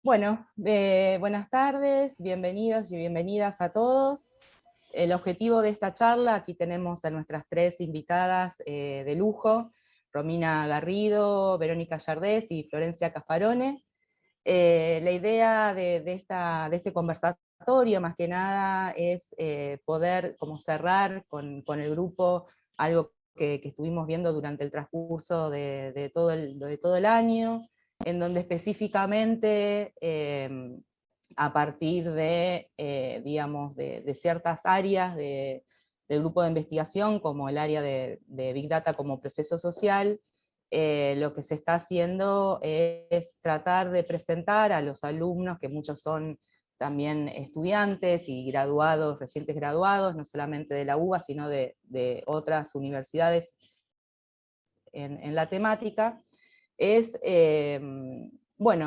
Buenas tardes, bienvenidos y bienvenidas a todos. El objetivo de esta charla, aquí tenemos a nuestras tres invitadas de lujo, Romina Garrido, Verónica Yardés y Florencia Casparone. La idea de este conversatorio, más que nada, es poder como cerrar con el grupo algo que estuvimos viendo durante el transcurso de todo el año, en donde específicamente, a partir digamos, de ciertas áreas del grupo de investigación, como el área de Big Data como proceso social, lo que se está haciendo es tratar de presentar a los alumnos, que muchos son también estudiantes y graduados, recientes graduados, no solamente de la UBA, sino de otras universidades en la temática, es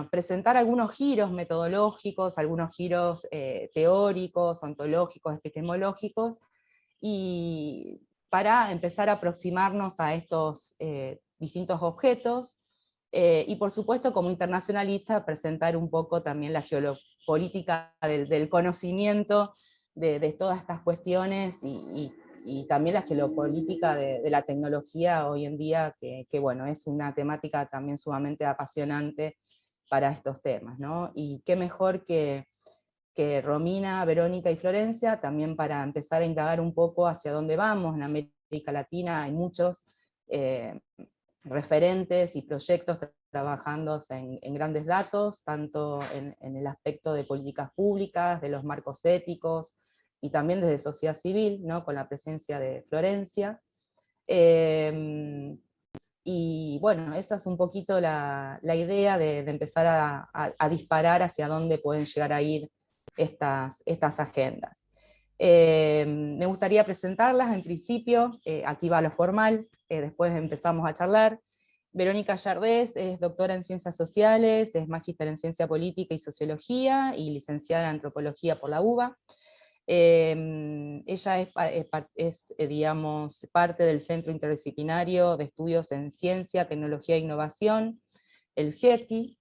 presentar algunos giros metodológicos, algunos giros teóricos, ontológicos, epistemológicos, y para empezar a aproximarnos a estos distintos objetos, y por supuesto como internacionalista presentar un poco también la geopolítica del conocimiento de todas estas cuestiones, y también la geopolítica de la tecnología hoy en día, que bueno, es una temática también sumamente apasionante para estos temas, ¿no? Y qué mejor que Romina, Verónica y Florencia, también para empezar a indagar un poco hacia dónde vamos. En América Latina hay muchos referentes y proyectos trabajando en grandes datos, tanto en el aspecto de políticas públicas, de los marcos éticos, y también desde sociedad civil, ¿no? Con la presencia de Florencia. Y bueno, esa es un poquito la idea de empezar a disparar hacia dónde pueden llegar a ir estas agendas. Me gustaría presentarlas en principio, aquí va lo formal, después empezamos a charlar. Verónica Yardés es doctora en Ciencias Sociales, es magíster en Ciencia Política y Sociología, y licenciada en Antropología por la UBA. Ella digamos, parte del Centro Interdisciplinario de Estudios en Ciencia, Tecnología e Innovación, el CIETI.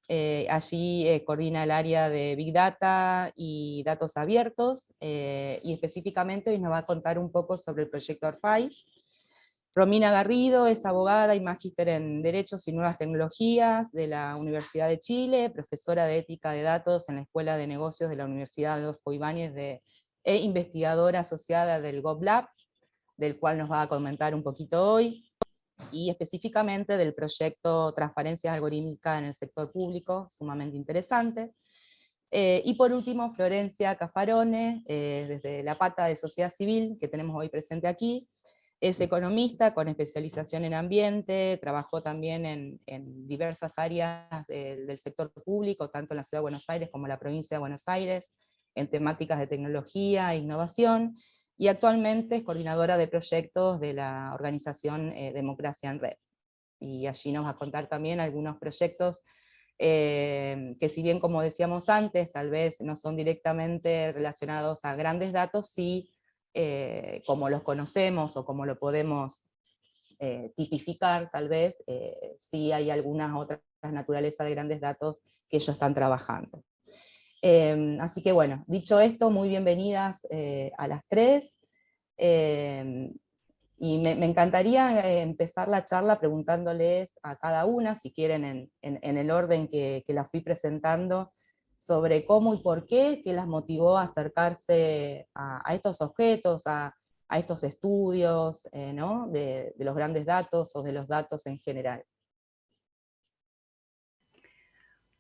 Allí coordina el área de Big Data y datos abiertos, y específicamente hoy nos va a contar un poco sobre el proyecto ORFAI. Romina Garrido es abogada y magíster en Derechos y Nuevas Tecnologías de la Universidad de Chile, profesora de Ética de Datos en la Escuela de Negocios de la Universidad Adolfo Ibáñez e investigadora asociada del GovLab, del cual nos va a comentar un poquito hoy, y específicamente del proyecto Transparencia Algorítmica en el Sector Público, sumamente interesante. Y por último, Florencia Casparone, desde la pata de Sociedad Civil, que tenemos hoy presente aquí. Es economista con especialización en ambiente, trabajó también en diversas áreas del sector público, tanto en la Ciudad de Buenos Aires como en la provincia de Buenos Aires, en temáticas de tecnología e innovación, y actualmente es coordinadora de proyectos de la organización Democracia en Red. Y allí nos va a contar también algunos proyectos que, si bien, como decíamos antes, tal vez no son directamente relacionados a grandes datos, sí, como los conocemos o como lo podemos tipificar, tal vez, sí hay algunas otras naturalezas de grandes datos que ellos están trabajando. Así que bueno, dicho esto, muy bienvenidas a las tres. Y me encantaría empezar la charla preguntándoles a cada una, si quieren en el orden que la fui presentando, sobre cómo y por qué las motivó a acercarse a estos objetos, a estos estudios, ¿no? de los grandes datos o de los datos en general.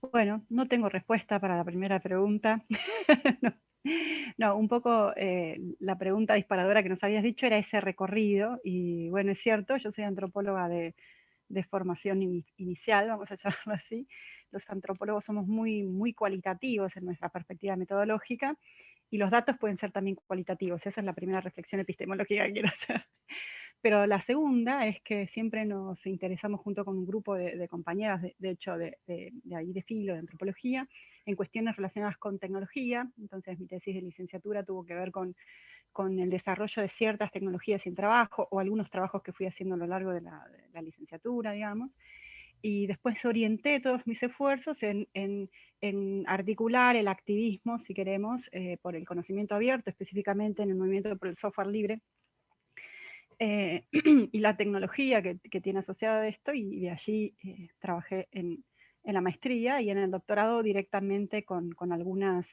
Bueno, no tengo respuesta para la primera pregunta. No. No, un poco la pregunta disparadora que nos habías dicho era ese recorrido, y bueno, es cierto, yo soy antropóloga de formación inicial, vamos a llamarlo así. Los antropólogos somos muy cualitativos en nuestra perspectiva metodológica, y los datos pueden ser también cualitativos. Esa es la primera reflexión epistemológica que quiero hacer. Pero la segunda es que siempre nos interesamos junto con un grupo de compañeras, de hecho, de ahí de filo, de antropología, en cuestiones relacionadas con tecnología. Entonces mi tesis de licenciatura tuvo que ver con el desarrollo de ciertas tecnologías en trabajo, o algunos trabajos que fui haciendo a lo largo de la licenciatura, digamos. y después orienté todos mis esfuerzos en articular el activismo, si queremos, por el conocimiento abierto, específicamente en el movimiento por el software libre, y la tecnología que tiene asociada esto, y de allí trabajé en la maestría y en el doctorado directamente con algunas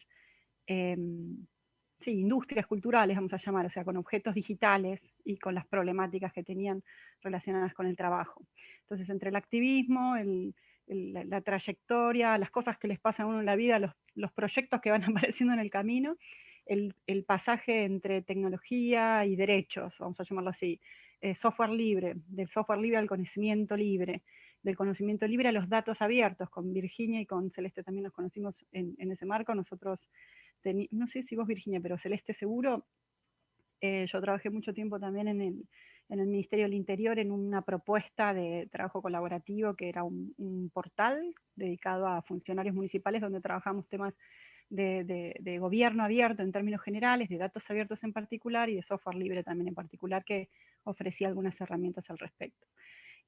industrias culturales, vamos a llamar, o sea, con objetos digitales y con las problemáticas que tenían relacionadas con el trabajo. Entonces, entre el activismo, la trayectoria, las cosas que les pasan a uno en la vida, los proyectos que van apareciendo en el camino, el pasaje entre tecnología y derechos, vamos a llamarlo así, software libre, del software libre al conocimiento libre, del conocimiento libre a los datos abiertos. Con Virginia y con Celeste también nos conocimos en ese marco. Nosotros, no sé si vos, Virginia, pero Celeste seguro, yo trabajé mucho tiempo también en el Ministerio del Interior en una propuesta de trabajo colaborativo que era un portal dedicado a funcionarios municipales donde trabajamos temas de gobierno abierto en términos generales, de datos abiertos en particular y de software libre también en particular, que ofrecía algunas herramientas al respecto.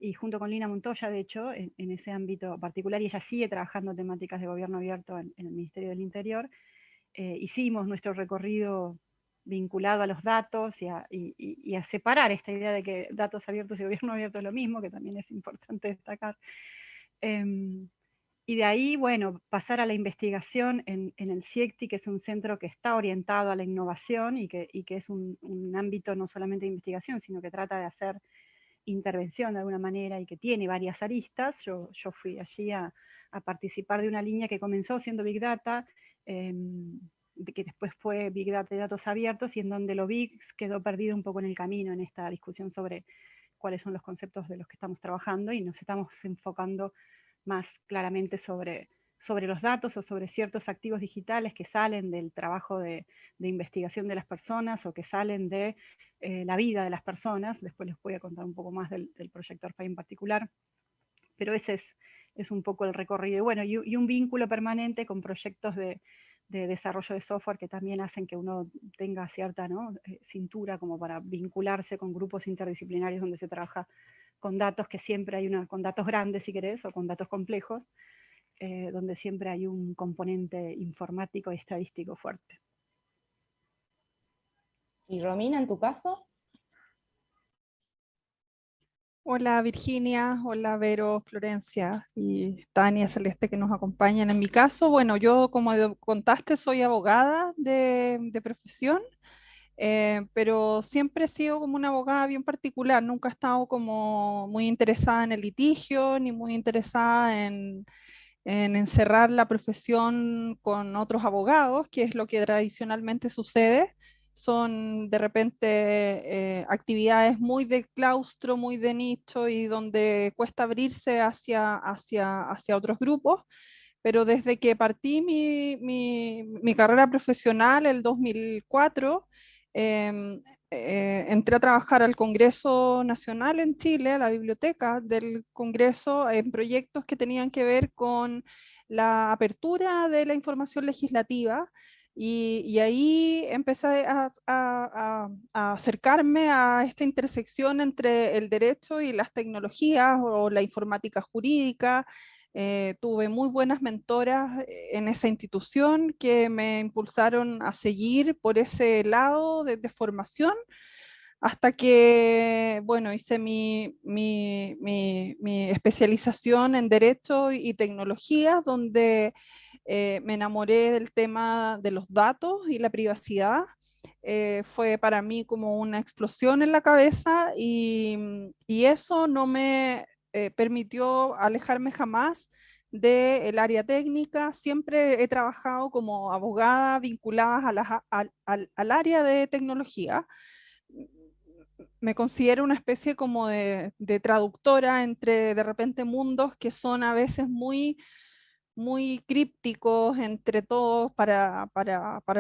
Y junto con Lina Montoya, de hecho, en ese ámbito particular, y ella sigue trabajando temáticas de gobierno abierto en el Ministerio del Interior, hicimos nuestro recorrido vinculado a los datos y a separar esta idea de que datos abiertos y gobierno abierto es lo mismo, que también es importante destacar. Y de ahí, bueno, pasar a la investigación en el CIECTI, que es un centro que está orientado a la innovación y que es un ámbito no solamente de investigación, sino que trata de hacer intervención de alguna manera y que tiene varias aristas. Yo fui allí a participar de una línea que comenzó siendo Big Data, que después fue Big Data y datos abiertos, y en donde lo Big quedó perdido un poco en el camino en esta discusión sobre cuáles son los conceptos de los que estamos trabajando, y nos estamos enfocando más claramente sobre los datos o sobre ciertos activos digitales que salen del trabajo de investigación de las personas o que salen de la vida de las personas. Después les voy a contar un poco más del proyecto ARPA en particular, pero ese es un poco el recorrido. Y bueno, y un vínculo permanente con proyectos de desarrollo de software que también hacen que uno tenga cierta, ¿no?, cintura como para vincularse con grupos interdisciplinarios donde se trabaja con datos, que siempre hay con datos grandes, si querés, o con datos complejos, donde siempre hay un componente informático y estadístico fuerte. ¿Y Romina, en tu caso? Hola Virginia, hola Vero, Florencia y Tania, Celeste, que nos acompañan. En mi caso, bueno, yo como contaste soy abogada de profesión, pero siempre he sido como una abogada bien particular, nunca he estado como muy interesada en el litigio, ni muy interesada en encerrar la profesión con otros abogados, que es lo que tradicionalmente sucede. Son de repente actividades muy de claustro, muy de nicho y donde cuesta abrirse hacia otros grupos. Pero desde que partí mi carrera profesional, el 2004, entré a trabajar al Congreso Nacional en Chile, a la biblioteca del Congreso, en proyectos que tenían que ver con la apertura de la información legislativa. Y ahí empecé a acercarme a esta intersección entre el derecho y las tecnologías o la informática jurídica. Tuve muy buenas mentoras en esa institución que me impulsaron a seguir por ese lado de formación hasta que, bueno, hice mi especialización en Derecho y Tecnologías, donde me enamoré del tema de los datos y la privacidad. Fue para mí como una explosión en la cabeza y eso no me permitió alejarme jamás del área técnica. Siempre he trabajado como abogada vinculada al área de tecnología. Me considero una especie como de traductora entre de repente mundos que son a veces muy crípticos entre todos para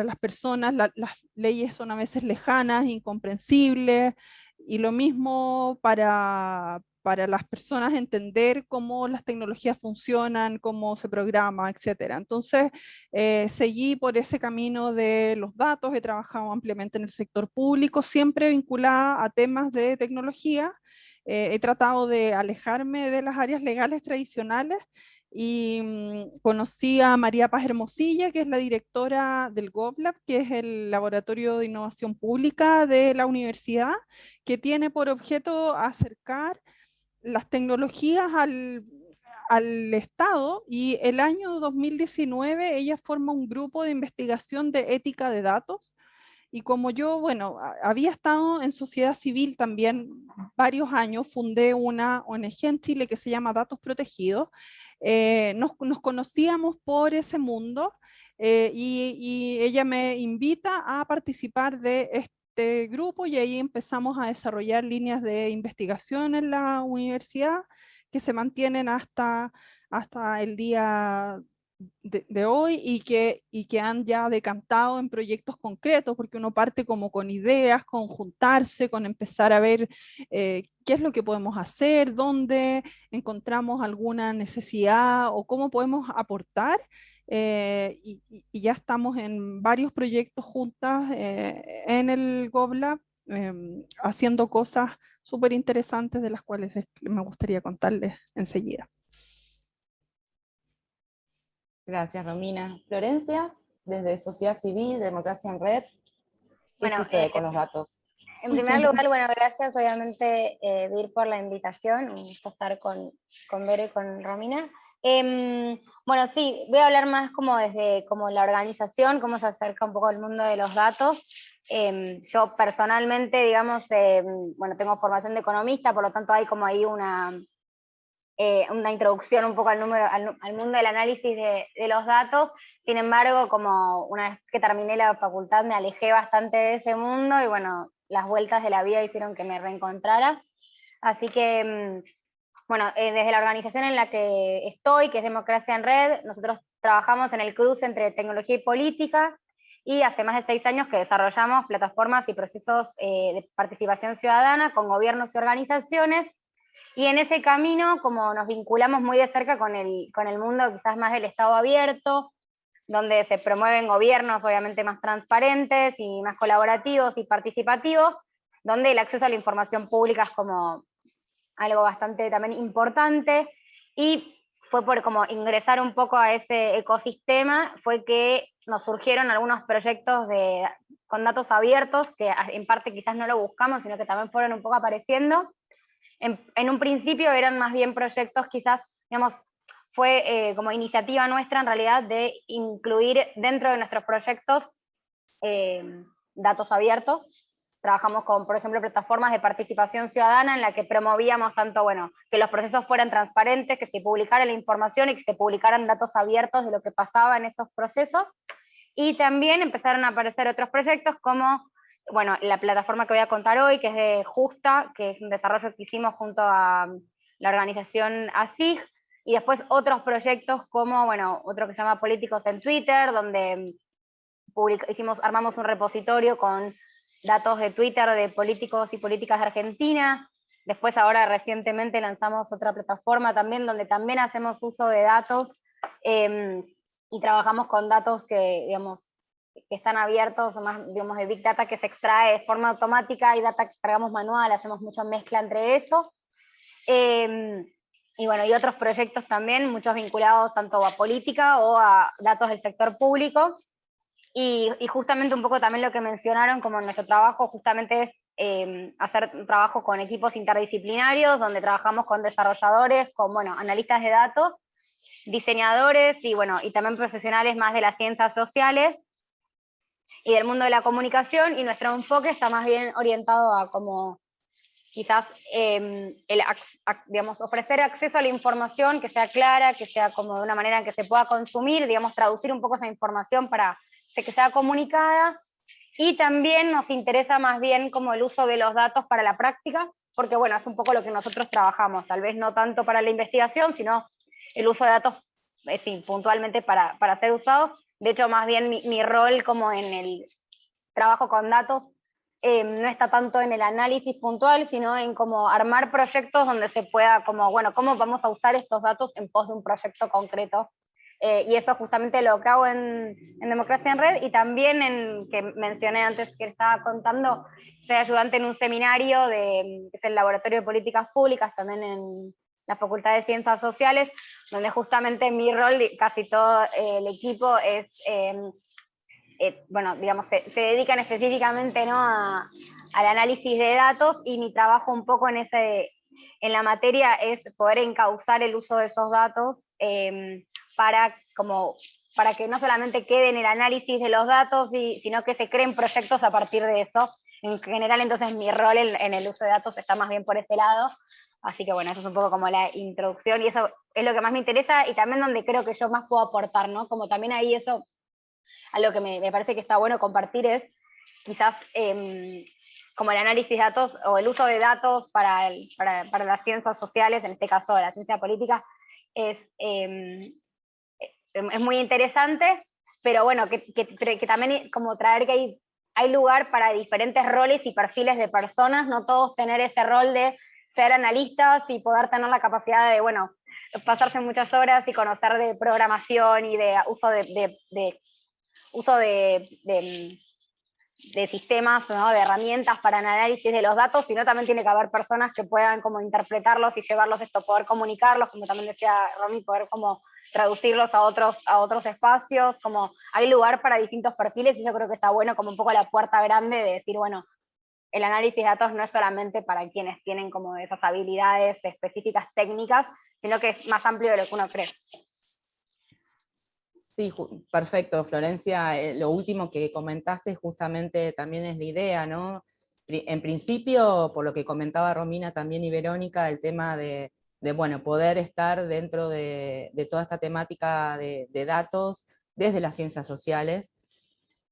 las personas. Las leyes son a veces lejanas, incomprensibles, y lo mismo para las personas entender cómo las tecnologías funcionan, cómo se programa, etcétera. Entonces, seguí por ese camino de los datos, he trabajado ampliamente en el sector público, siempre vinculada a temas de tecnología. he tratado de alejarme de las áreas legales tradicionales y conocí a María Paz Hermosilla, que es la directora del GovLab, que es el Laboratorio de Innovación Pública de la universidad, que tiene por objeto acercar las tecnologías al Estado, y el año 2019 ella forma un grupo de investigación de ética de datos. Y como yo, bueno, había estado en sociedad civil también varios años, fundé una ONG en Chile que se llama Datos Protegidos. Nos conocíamos por ese mundo, y ella me invita a participar de este grupo, y ahí empezamos a desarrollar líneas de investigación en la universidad que se mantienen hasta el día de hoy, y que han ya decantado en proyectos concretos, porque uno parte como con ideas, con juntarse, con empezar a ver qué es lo que podemos hacer, dónde encontramos alguna necesidad o cómo podemos aportar. Y ya estamos en varios proyectos juntas en el GovLab, haciendo cosas súper interesantes de las cuales me gustaría contarles enseguida. Gracias, Romina. Florencia, desde Sociedad Civil, Democracia en Red, ¿qué sucede con los datos? En primer lugar, bueno, gracias obviamente Vir por la invitación, un gusto estar con Vero y con Romina. Bueno, sí, voy a hablar más como desde como la organización, cómo se acerca un poco al mundo de los datos. Yo personalmente, digamos, bueno, tengo formación de economista, por lo tanto hay como ahí una introducción un poco al mundo del análisis de los datos. Sin embargo, como una vez que terminé la facultad me alejé bastante de ese mundo y bueno, las vueltas de la vida hicieron que me reencontrara. Así que, bueno, desde la organización en la que estoy, que es Democracia en Red, nosotros trabajamos en el cruce entre tecnología y política, y hace más de 6 años que desarrollamos plataformas y procesos de participación ciudadana con gobiernos y organizaciones. Y en ese camino, como nos vinculamos muy de cerca con el mundo quizás más del Estado abierto, donde se promueven gobiernos obviamente más transparentes y más colaborativos y participativos, donde el acceso a la información pública es como algo bastante también importante, y fue por como ingresar un poco a ese ecosistema, fue que nos surgieron algunos proyectos con datos abiertos, que en parte quizás no lo buscamos, sino que también fueron un poco apareciendo. En un principio eran más bien proyectos quizás, digamos, fue como iniciativa nuestra en realidad de incluir dentro de nuestros proyectos datos abiertos. Trabajamos con, por ejemplo, plataformas de participación ciudadana en la que promovíamos tanto, bueno, que los procesos fueran transparentes, que se publicara la información y que se publicaran datos abiertos de lo que pasaba en esos procesos. Y también empezaron a aparecer otros proyectos como, bueno, la plataforma que voy a contar hoy, que es de Justa, que es un desarrollo que hicimos junto a la organización ASIG, y después otros proyectos como, bueno, otro que se llama Políticos en Twitter, donde armamos un repositorio con datos de Twitter de políticos y políticas de Argentina. Después ahora recientemente lanzamos otra plataforma también, donde también hacemos uso de datos y trabajamos con datos que, digamos, que están abiertos, o más, digamos, de Big Data que se extrae de forma automática, y data que cargamos manual, hacemos mucha mezcla entre eso. Y bueno, y otros proyectos también, muchos vinculados tanto a política o a datos del sector público. Y justamente un poco también lo que mencionaron como nuestro trabajo justamente es hacer un trabajo con equipos interdisciplinarios, donde trabajamos con desarrolladores, con, bueno, analistas de datos, diseñadores y, bueno, y también profesionales más de las ciencias sociales y del mundo de la comunicación, y nuestro enfoque está más bien orientado a como quizás digamos, ofrecer acceso a la información que sea clara, que sea como de una manera en que se pueda consumir, digamos, traducir un poco esa información para que sea comunicada. Y también nos interesa más bien como el uso de los datos para la práctica, porque bueno, es un poco lo que nosotros trabajamos, tal vez no tanto para la investigación, sino el uso de datos sí, puntualmente para ser usados. De hecho, más bien mi rol como en el trabajo con datos no está tanto en el análisis puntual, sino en cómo armar proyectos donde se pueda, como, bueno, cómo vamos a usar estos datos en pos de un proyecto concreto y eso justamente lo que hago en Democracia en Red, y también que mencioné antes que estaba contando, soy ayudante en un seminario que es el Laboratorio de Políticas Públicas, también en la Facultad de Ciencias Sociales, donde justamente mi rol, casi todo el equipo es, bueno, digamos, se dedican específicamente, ¿no?, al análisis de datos, y mi trabajo un poco en la materia es poder encauzar el uso de esos datos para que no solamente quede en el análisis de los datos, sino que se creen proyectos a partir de eso. En general, entonces, mi rol en el uso de datos está más bien por ese lado. Así que bueno, eso es un poco como la introducción, y eso es lo que más me interesa, y también donde creo que yo más puedo aportar, ¿no? Como también ahí eso, algo que me parece que está bueno compartir es quizás como el análisis de datos o el uso de datos para las ciencias sociales, en este caso la ciencia política, es muy interesante, pero bueno, que también como traer que hay lugar para diferentes roles y perfiles de personas, no todos tener ese rol de ser analistas y poder tener la capacidad de, bueno, pasarse muchas horas y conocer de programación y de uso de sistemas, ¿no?, de herramientas para el análisis de los datos, sino también tiene que haber personas que puedan como interpretarlos y llevarlos esto, poder comunicarlos, como también decía Romy, poder como traducirlos a otros espacios, como hay lugar para distintos perfiles, y yo creo que está bueno como un poco la puerta grande de decir, bueno, el análisis de datos no es solamente para quienes tienen como esas habilidades específicas técnicas, sino que es más amplio de lo que uno cree. Sí, perfecto, Florencia. Lo último que comentaste justamente también es la idea, ¿no? En principio, por lo que comentaba Romina también y Verónica, el tema de bueno, poder estar dentro de toda esta temática de datos desde las ciencias sociales.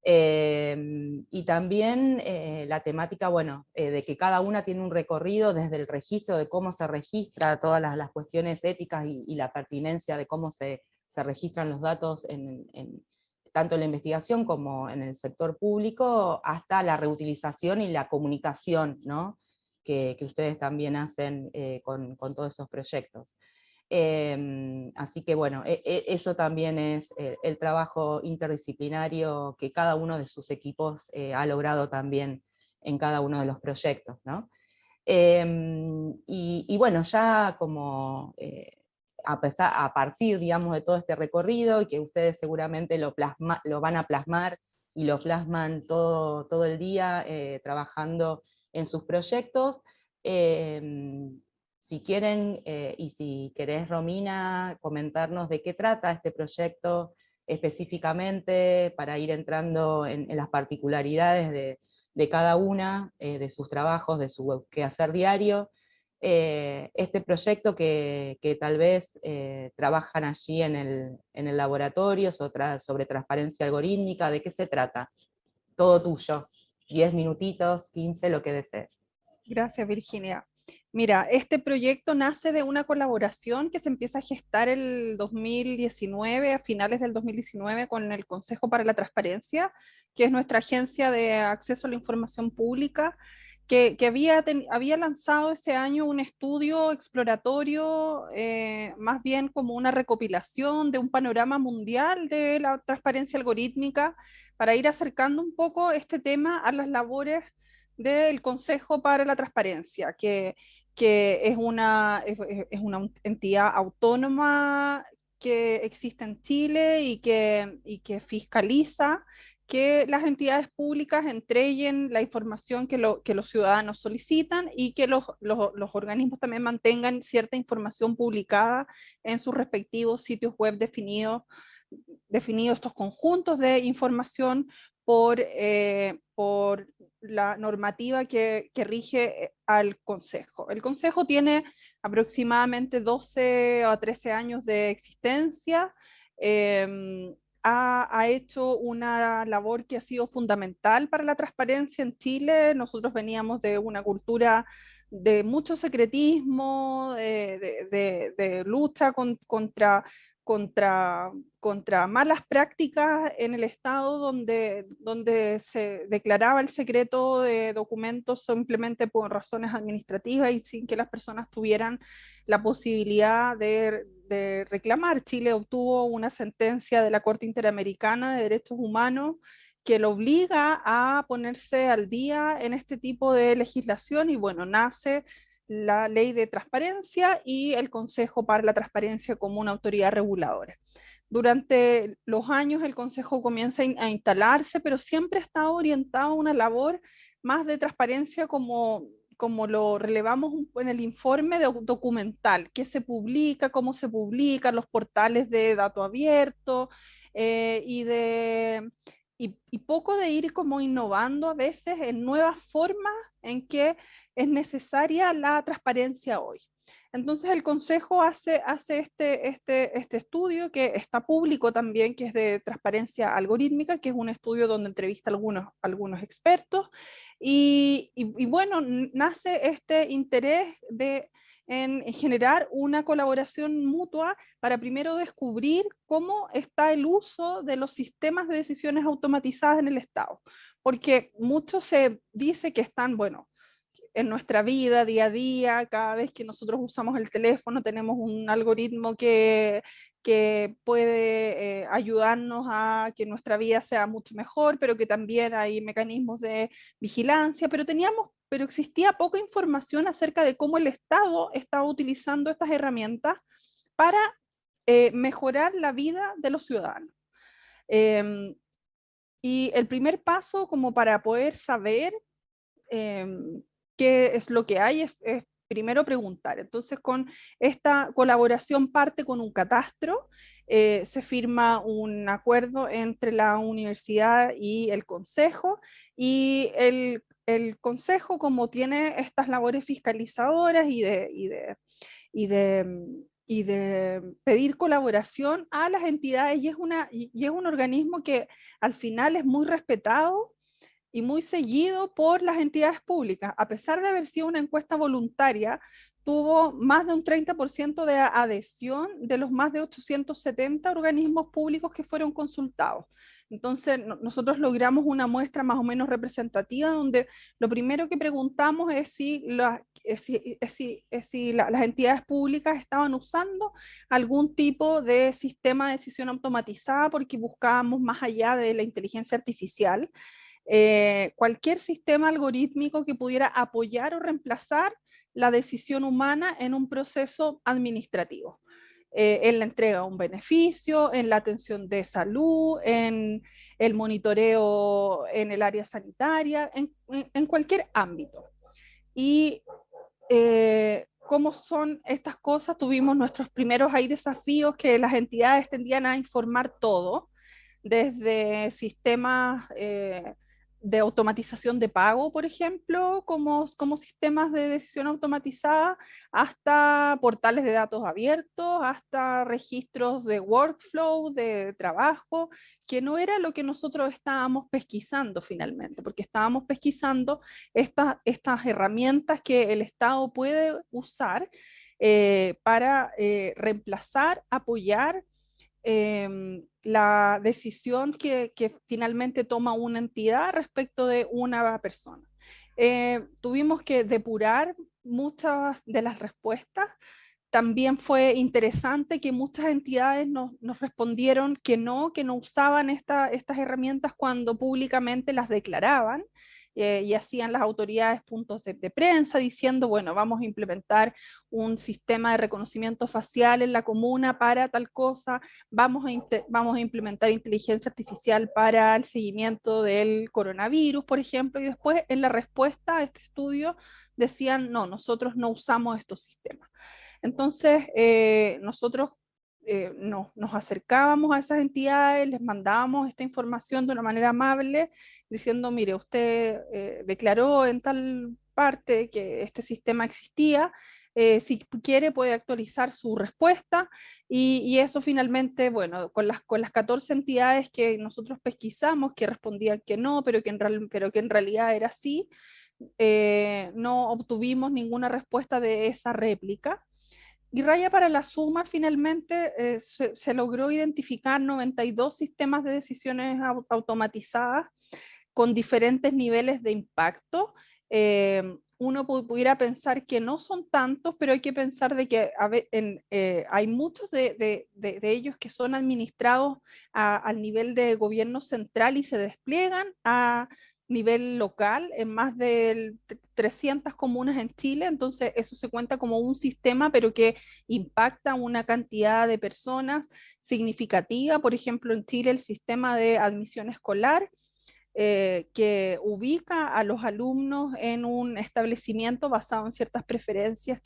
Y también la temática, bueno, de que cada una tiene un recorrido desde el registro de cómo se registra todas las cuestiones éticas y la pertinencia de cómo se registran los datos tanto en la investigación como en el sector público, hasta la reutilización y la comunicación, ¿no?, que ustedes también hacen con todos esos proyectos. Así que bueno, eso también es el trabajo interdisciplinario que cada uno de sus equipos ha logrado también en cada uno de los proyectos, ¿no? Y bueno, ya como a partir, digamos, de todo este recorrido, y que ustedes seguramente lo van a plasmar y lo plasman todo el día trabajando en sus proyectos. Si quieren, y si querés, Romina, comentarnos de qué trata este proyecto específicamente, para ir entrando en las particularidades de cada una, de sus trabajos, de su quehacer diario. Este proyecto que tal vez trabajan allí en el laboratorio sobre transparencia algorítmica, ¿de qué se trata? Todo tuyo, 10 minutitos, 15, lo que desees. Gracias, Virginia. Mira, este proyecto nace de una colaboración que se empieza a gestar el 2019, a finales del 2019, con el Consejo para la Transparencia, que es nuestra agencia de acceso a la información pública, que había lanzado ese año un estudio exploratorio, más bien como una recopilación de un panorama mundial de la transparencia algorítmica, para ir acercando un poco este tema a las labores del Consejo para la Transparencia, que es una entidad autónoma que existe en Chile y que fiscaliza que las entidades públicas entreguen la información que los ciudadanos solicitan, y que los organismos también mantengan cierta información publicada en sus respectivos sitios web definidos estos conjuntos de información por la normativa que rige al Consejo. El Consejo tiene aproximadamente 12 a 13 años de existencia. Ha hecho una labor que ha sido fundamental para la transparencia en Chile. Nosotros veníamos de una cultura de mucho secretismo, de lucha contra contra malas prácticas en el Estado donde se declaraba el secreto de documentos simplemente por razones administrativas y sin que las personas tuvieran la posibilidad de reclamar. Chile obtuvo una sentencia de la Corte Interamericana de Derechos Humanos que lo obliga a ponerse al día en este tipo de legislación, y bueno, nace la Ley de Transparencia y el Consejo para la Transparencia como una autoridad reguladora. Durante los años el Consejo comienza a instalarse, pero siempre está orientado a una labor más de transparencia, como lo relevamos en el informe documental, qué se publica, cómo se publica, los portales de dato abierto, y poco de ir como innovando a veces en nuevas formas en que es necesaria la transparencia hoy. Entonces el Consejo hace este estudio, que está público también, que es de transparencia algorítmica, que es un estudio donde entrevista a algunos expertos, y bueno, nace este interés en generar una colaboración mutua para primero descubrir cómo está el uso de los sistemas de decisiones automatizadas en el Estado, porque mucho se dice que están, bueno, en nuestra vida día a día. Cada vez que nosotros usamos el teléfono tenemos un algoritmo que puede ayudarnos a que nuestra vida sea mucho mejor, pero que también hay mecanismos de vigilancia, pero existía poca información acerca de cómo el Estado estaba utilizando estas herramientas para mejorar la vida de los ciudadanos. Y el primer paso como para poder saber qué es lo que hay es primero preguntar. Entonces con esta colaboración parte con un catastro, se firma un acuerdo entre la universidad y el consejo, y el consejo, como tiene estas labores fiscalizadoras y de pedir colaboración a las entidades, y es un organismo que al final es muy respetado y muy seguido por las entidades públicas. A pesar de haber sido una encuesta voluntaria, tuvo más de un 30% de adhesión de los más de 870 organismos públicos que fueron consultados. Entonces, nosotros logramos una muestra más o menos representativa, donde lo primero que preguntamos es si las entidades públicas estaban usando algún tipo de sistema de decisión automatizada, porque buscábamos más allá de la inteligencia artificial, cualquier sistema algorítmico que pudiera apoyar o reemplazar la decisión humana en un proceso administrativo, en la entrega de un beneficio, en la atención de salud, en el monitoreo en el área sanitaria, en cualquier ámbito. Y cómo son estas cosas, tuvimos nuestros primeros desafíos, que las entidades tendían a informar todo, desde sistemas de automatización de pago, por ejemplo, como sistemas de decisión automatizada, hasta portales de datos abiertos, hasta registros de workflow, de trabajo, que no era lo que nosotros estábamos pesquisando finalmente, porque estábamos pesquisando estas herramientas que el Estado puede usar para reemplazar, apoyar la decisión que finalmente toma una entidad respecto de una persona. Tuvimos que depurar muchas de las respuestas. También fue interesante que muchas entidades nos respondieron que no usaban estas herramientas cuando públicamente las declaraban, y hacían las autoridades puntos de prensa diciendo, bueno, vamos a implementar un sistema de reconocimiento facial en la comuna para tal cosa, vamos a implementar inteligencia artificial para el seguimiento del coronavirus, por ejemplo, y después en la respuesta a este estudio decían, no, nosotros no usamos estos sistemas. Entonces, nosotros nos acercábamos a esas entidades, les mandábamos esta información de una manera amable, diciendo, mire, usted declaró en tal parte que este sistema existía, si quiere puede actualizar su respuesta, y eso finalmente, bueno, con las 14 entidades que nosotros pesquisamos, que respondían que no, pero que en realidad era así, no obtuvimos ninguna respuesta de esa réplica. Y raya para la suma, finalmente se logró identificar 92 sistemas de decisiones automatizadas con diferentes niveles de impacto. Uno pudiera pensar que no son tantos, pero hay que pensar de que hay muchos de ellos que son administrados al nivel de gobierno central y se despliegan a nivel local en más de 300 comunas en Chile, entonces eso se cuenta como un sistema, pero que impacta una cantidad de personas significativa. Por ejemplo, en Chile el sistema de admisión escolar, que ubica a los alumnos en un establecimiento basado en ciertas preferencias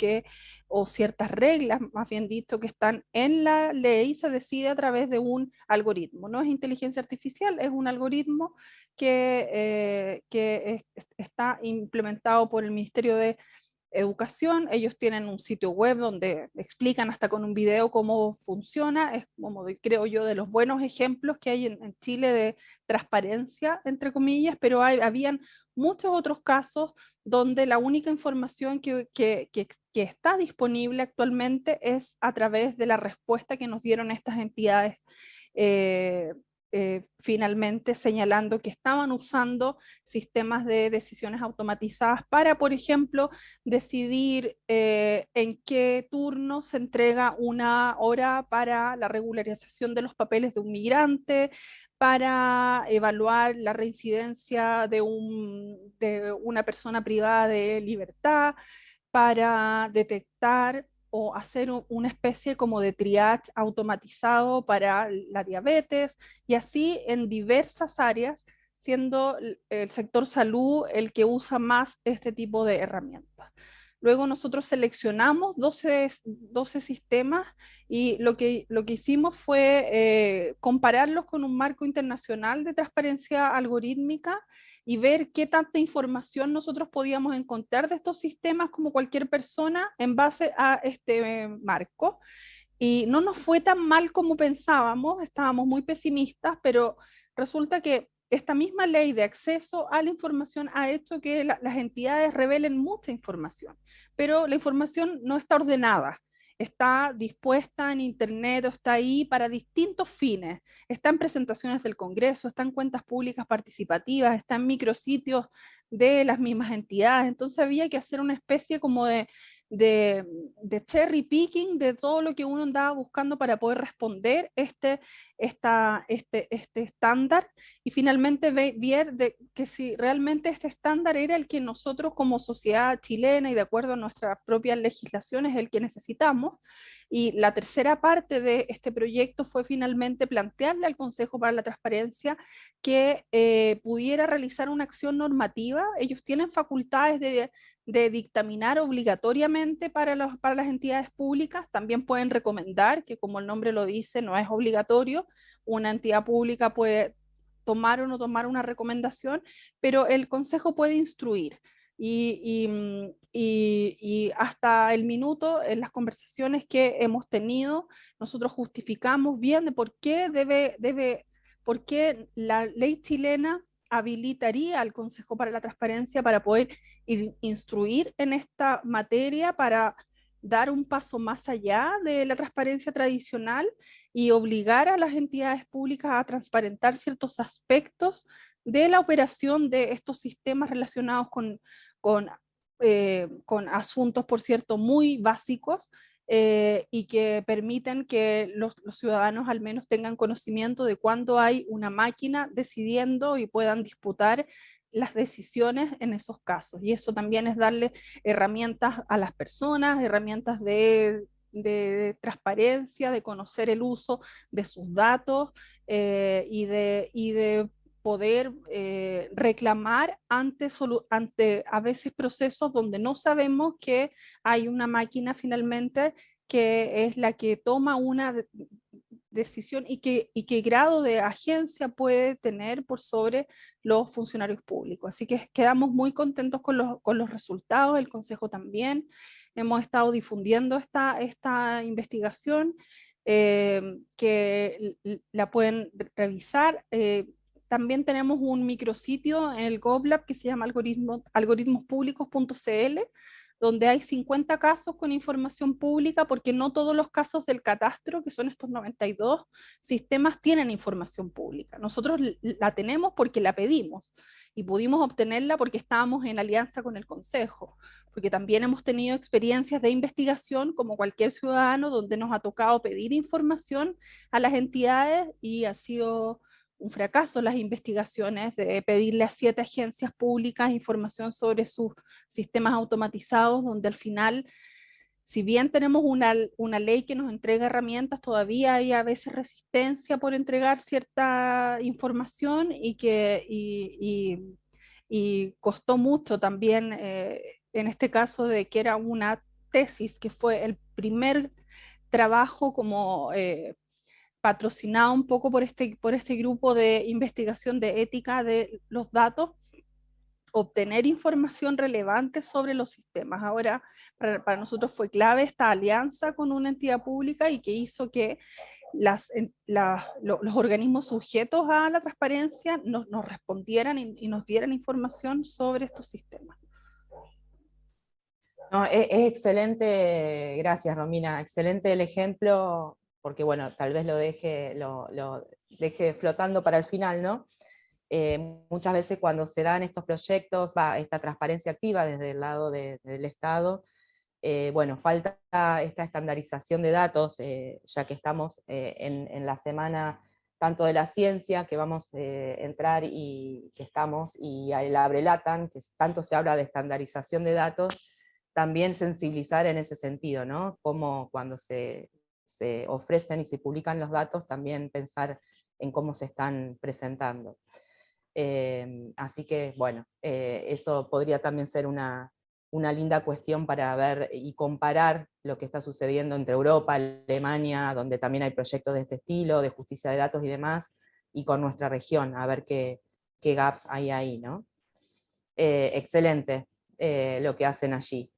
o ciertas reglas, más bien dicho, que están en la ley, se decide a través de un algoritmo. No es inteligencia artificial, es un algoritmo que está implementado por el Ministerio de Educación. Ellos tienen un sitio web donde explican hasta con un video cómo funciona. Es como, creo yo, de los buenos ejemplos que hay en Chile de transparencia, entre comillas, pero habían muchos otros casos donde la única información que está disponible actualmente es a través de la respuesta que nos dieron estas entidades, finalmente señalando que estaban usando sistemas de decisiones automatizadas para, por ejemplo, decidir en qué turno se entrega una hora para la regularización de los papeles de un migrante, para evaluar la reincidencia de una persona privada de libertad, para detectar o hacer una especie como de triage automatizado para la diabetes, y así en diversas áreas, siendo el sector salud el que usa más este tipo de herramientas. Luego nosotros seleccionamos 12 sistemas y lo que hicimos fue compararlos con un marco internacional de transparencia algorítmica y ver qué tanta información nosotros podíamos encontrar de estos sistemas como cualquier persona en base a este marco. Y no nos fue tan mal como pensábamos, estábamos muy pesimistas, pero resulta que esta misma ley de acceso a la información ha hecho que las entidades revelen mucha información, pero la información no está ordenada, está dispuesta en internet o está ahí para distintos fines, está en presentaciones del Congreso, está en cuentas públicas participativas, está en micrositios de las mismas entidades. Entonces había que hacer una especie como de, de cherry picking de todo lo que uno andaba buscando para poder responder este estándar, y finalmente ver que si realmente este estándar era el que nosotros como sociedad chilena y de acuerdo a nuestras propias legislaciones el que necesitamos. Y la tercera parte de este proyecto fue finalmente plantearle al Consejo para la Transparencia que pudiera realizar una acción normativa. Ellos tienen facultades de dictaminar obligatoriamente para las entidades públicas, también pueden recomendar, que como el nombre lo dice, no es obligatorio, una entidad pública puede tomar o no tomar una recomendación, pero el Consejo puede instruir. Y hasta el minuto, en las conversaciones que hemos tenido, nosotros justificamos bien de por qué la ley chilena habilitaría al Consejo para la Transparencia para poder instruir en esta materia, para dar un paso más allá de la transparencia tradicional y obligar a las entidades públicas a transparentar ciertos aspectos de la operación de estos sistemas relacionados con asuntos, por cierto, muy básicos, y que permiten que los ciudadanos al menos tengan conocimiento de cuándo hay una máquina decidiendo y puedan disputar las decisiones en esos casos. Y eso también es darle herramientas a las personas, herramientas de transparencia, de conocer el uso de sus datos, y de poder reclamar ante a veces procesos donde no sabemos que hay una máquina finalmente que es la que toma una decisión y qué grado de agencia puede tener por sobre los funcionarios públicos. Así que quedamos muy contentos con los resultados, el Consejo también. Hemos estado difundiendo esta investigación, que la pueden revisar. También tenemos un micrositio en el GovLab que se llama algoritmospublicos.cl, donde hay 50 casos con información pública, porque no todos los casos del catastro, que son estos 92 sistemas, tienen información pública. Nosotros la tenemos porque la pedimos, y pudimos obtenerla porque estábamos en alianza con el Consejo, porque también hemos tenido experiencias de investigación como cualquier ciudadano, donde nos ha tocado pedir información a las entidades y ha sido un fracaso las investigaciones de pedirle a 7 agencias públicas información sobre sus sistemas automatizados, donde al final, si bien tenemos una ley que nos entrega herramientas, todavía hay a veces resistencia por entregar cierta información, y costó mucho también, en este caso, de que era una tesis, que fue el primer trabajo como patrocinado un poco por este grupo de investigación de ética de los datos, obtener información relevante sobre los sistemas. Ahora, para nosotros fue clave esta alianza con una entidad pública, y que hizo que los organismos sujetos a la transparencia nos respondieran y nos dieran información sobre estos sistemas. No, es excelente, gracias Romina, excelente el ejemplo, porque bueno, tal vez lo deje flotando para el final, ¿no? Muchas veces cuando se dan estos proyectos, esta transparencia activa desde el lado del Estado, bueno, falta esta estandarización de datos, ya que estamos en la semana tanto de la ciencia, que vamos a entrar y que estamos, y el ABRELATAM, que tanto se habla de estandarización de datos, también sensibilizar en ese sentido, ¿no? Como cuando se ofrecen y se publican los datos, también pensar en cómo se están presentando. Así que, bueno, eso podría también ser una linda cuestión para ver y comparar lo que está sucediendo entre Europa, Alemania, donde también hay proyectos de este estilo, de justicia de datos y demás, y con nuestra región, a ver qué gaps hay ahí, ¿no? Excelente lo que hacen allí.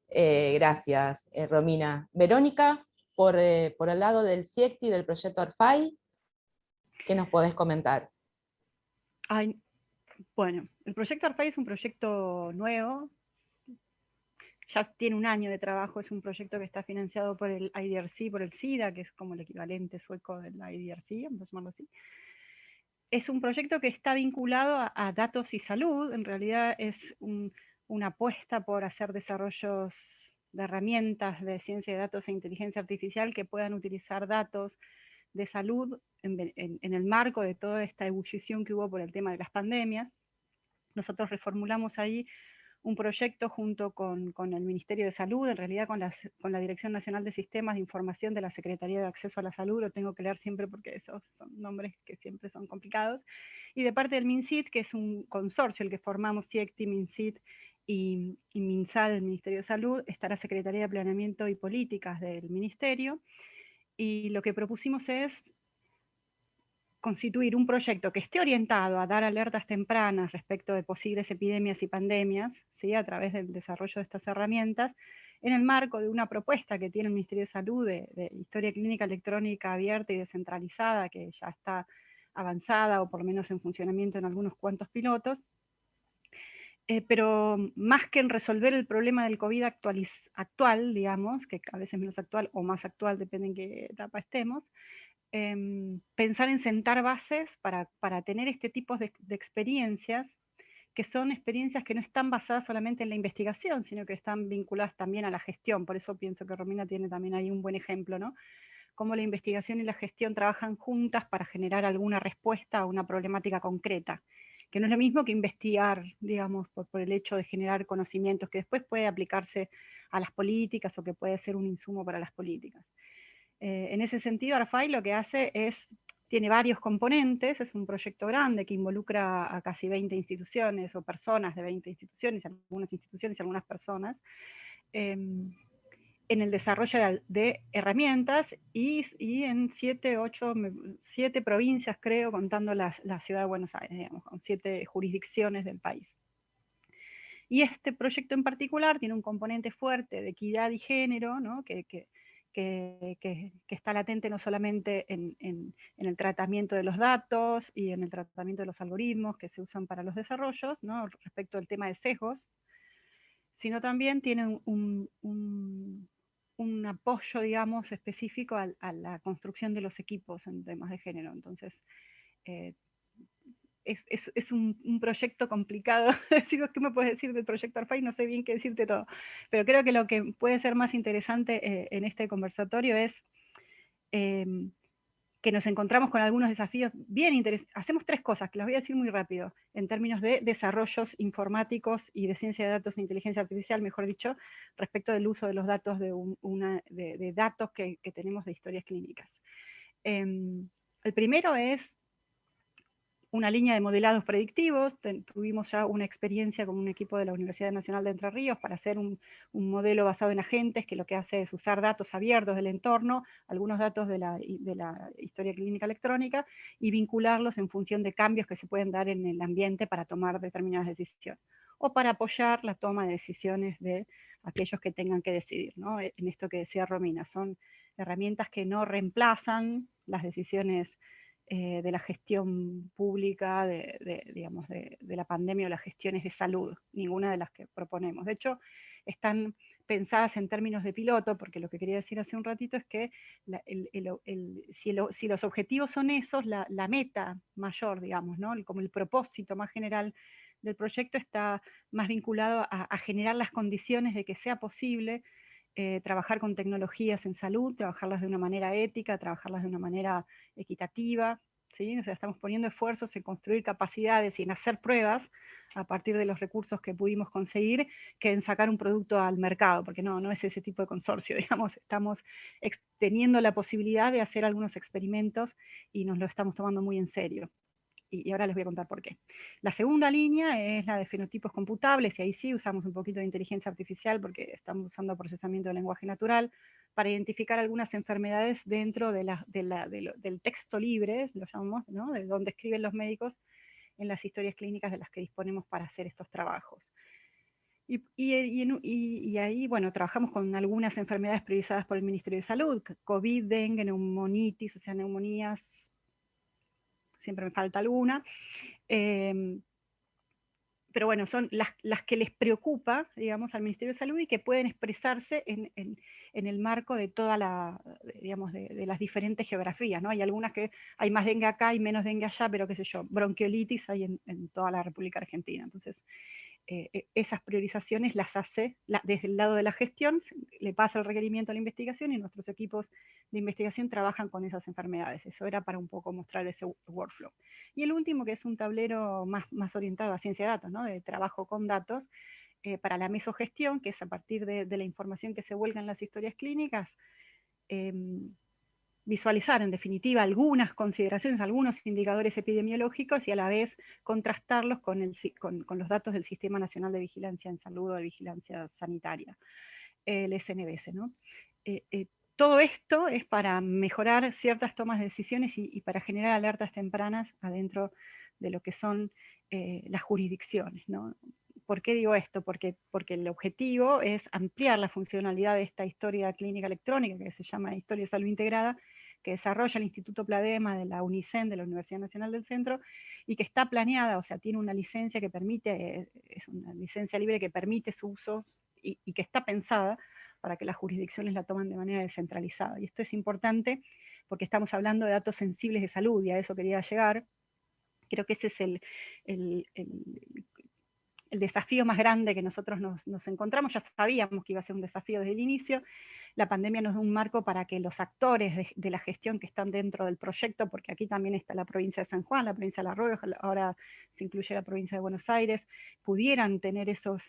Gracias, Romina. Verónica, por el lado del CIECTI, del proyecto ARFAI, ¿qué nos podés comentar? Bueno, el proyecto ARFAI es un proyecto nuevo, ya tiene un año de trabajo, es un proyecto que está financiado por el IDRC, por el SIDA, que es como el equivalente sueco del IDRC, vamos a llamarlo así. Es un proyecto que está vinculado a datos y salud, en realidad es una apuesta por hacer desarrollos de herramientas de ciencia de datos e inteligencia artificial que puedan utilizar datos de salud en el marco de toda esta ebullición que hubo por el tema de las pandemias. Nosotros reformulamos ahí un proyecto junto con el Ministerio de Salud, en realidad con la Dirección Nacional de Sistemas de Información de la Secretaría de Acceso a la Salud, lo tengo que leer siempre porque esos son nombres que siempre son complicados, y de parte del MinSIT, que es un consorcio el que formamos, CIECTI, MinSIT y MinSal, el Ministerio de Salud, está la Secretaría de Planeamiento y Políticas del Ministerio, y lo que propusimos es constituir un proyecto que esté orientado a dar alertas tempranas respecto de posibles epidemias y pandemias, ¿sí?, a través del desarrollo de estas herramientas, en el marco de una propuesta que tiene el Ministerio de Salud de historia clínica electrónica abierta y descentralizada, que ya está avanzada o por lo menos en funcionamiento en algunos cuantos pilotos, pero más que en resolver el problema del COVID actual, digamos, que a veces menos actual o más actual, depende en qué etapa estemos, pensar en sentar bases para tener este tipo de experiencias, que son experiencias que no están basadas solamente en la investigación, sino que están vinculadas también a la gestión. Por eso pienso que Romina tiene también ahí un buen ejemplo, ¿no? Cómo la investigación y la gestión trabajan juntas para generar alguna respuesta a una problemática concreta, que no es lo mismo que investigar, digamos, por el hecho de generar conocimientos que después puede aplicarse a las políticas o que puede ser un insumo para las políticas. En ese sentido, ARFAI lo que hace tiene varios componentes, es un proyecto grande que involucra a casi 20 instituciones o personas de 20 instituciones, algunas instituciones y algunas personas, en el desarrollo de herramientas y en 7 provincias, creo, contando la ciudad de Buenos Aires, digamos, con 7 jurisdicciones del país. Y este proyecto en particular tiene un componente fuerte de equidad y género, ¿no?, que está latente no solamente en el tratamiento de los datos y en el tratamiento de los algoritmos que se usan para los desarrollos, ¿no?, respecto al tema de sesgos, sino también tienen un apoyo, digamos, específico a la construcción de los equipos en temas de género. Entonces, es un proyecto complicado. ¿Qué me puedes decir del proyecto ARPAI? No sé bien qué decirte todo. Pero creo que lo que puede ser más interesante en este conversatorio es que nos encontramos con algunos desafíos bien interesantes. Hacemos 3 cosas, que las voy a decir muy rápido, en términos de desarrollos informáticos y de ciencia de datos e inteligencia artificial, mejor dicho, respecto del uso de los datos de datos que tenemos de historias clínicas. El primero es una línea de modelados predictivos. Tuvimos ya una experiencia con un equipo de la Universidad Nacional de Entre Ríos para hacer un modelo basado en agentes, que lo que hace es usar datos abiertos del entorno, algunos datos de la historia clínica electrónica, y vincularlos en función de cambios que se pueden dar en el ambiente para tomar determinadas decisiones, o para apoyar la toma de decisiones de aquellos que tengan que decidir, ¿no? En esto que decía Romina, son herramientas que no reemplazan las decisiones de la gestión pública, digamos, de la pandemia o las gestiones de salud, ninguna de las que proponemos. De hecho, están pensadas en términos de piloto, porque lo que quería decir hace un ratito es que si los objetivos son esos, la meta mayor, digamos, ¿no? Como el propósito más general del proyecto está más vinculado a generar las condiciones de que sea posible trabajar con tecnologías en salud, trabajarlas de una manera ética, trabajarlas de una manera equitativa, ¿sí? O sea, estamos poniendo esfuerzos en construir capacidades y en hacer pruebas a partir de los recursos que pudimos conseguir, que en sacar un producto al mercado, porque no es ese tipo de consorcio, digamos, estamos teniendo la posibilidad de hacer algunos experimentos y nos lo estamos tomando muy en serio. Y ahora les voy a contar por qué. La segunda línea es la de fenotipos computables, y ahí sí usamos un poquito de inteligencia artificial porque estamos usando procesamiento de lenguaje natural para identificar algunas enfermedades dentro del texto libre, lo llamamos, ¿no? De donde escriben los médicos en las historias clínicas de las que disponemos para hacer estos trabajos. Y ahí, bueno, trabajamos con algunas enfermedades priorizadas por el Ministerio de Salud, COVID, dengue, neumonitis, o sea, neumonías, siempre me falta alguna, pero bueno, son las que les preocupa, digamos, al Ministerio de Salud y que pueden expresarse en el marco de toda digamos, de las diferentes geografías, ¿no? Hay algunas que hay más dengue acá y menos dengue allá, pero qué sé yo, bronquiolitis hay en toda la República Argentina. Entonces, esas priorizaciones las hace desde el lado de la gestión, le pasa el requerimiento a la investigación y nuestros equipos de investigación trabajan con esas enfermedades. Eso era para un poco mostrar ese workflow. Y el último, que es un tablero más orientado a ciencia de datos, ¿no? De trabajo con datos, para la mesogestión, que es a partir de la información que se vuelca en las historias clínicas, visualizar en definitiva algunas consideraciones, algunos indicadores epidemiológicos y a la vez contrastarlos con los datos del Sistema Nacional de Vigilancia en Salud o de Vigilancia Sanitaria, el SNVS, ¿no? Todo esto es para mejorar ciertas tomas de decisiones y para generar alertas tempranas adentro de lo que son las jurisdicciones, ¿no? ¿Por qué digo esto? Porque el objetivo es ampliar la funcionalidad de esta historia clínica electrónica, que se llama Historia de Salud Integrada, que desarrolla el Instituto Pladema de la UNICEN, de la Universidad Nacional del Centro, y que está planeada, o sea, tiene una licencia que permite, es una licencia libre que permite su uso y que está pensada para que las jurisdicciones la tomen de manera descentralizada. Y esto es importante porque estamos hablando de datos sensibles de salud, y a eso quería llegar. Creo que ese es el desafío más grande que nosotros nos encontramos. Ya sabíamos que iba a ser un desafío desde el inicio. La pandemia nos da un marco para que los actores de la gestión que están dentro del proyecto, porque aquí también está la provincia de San Juan, la provincia de La Rioja, ahora se incluye la provincia de Buenos Aires, pudieran tener esos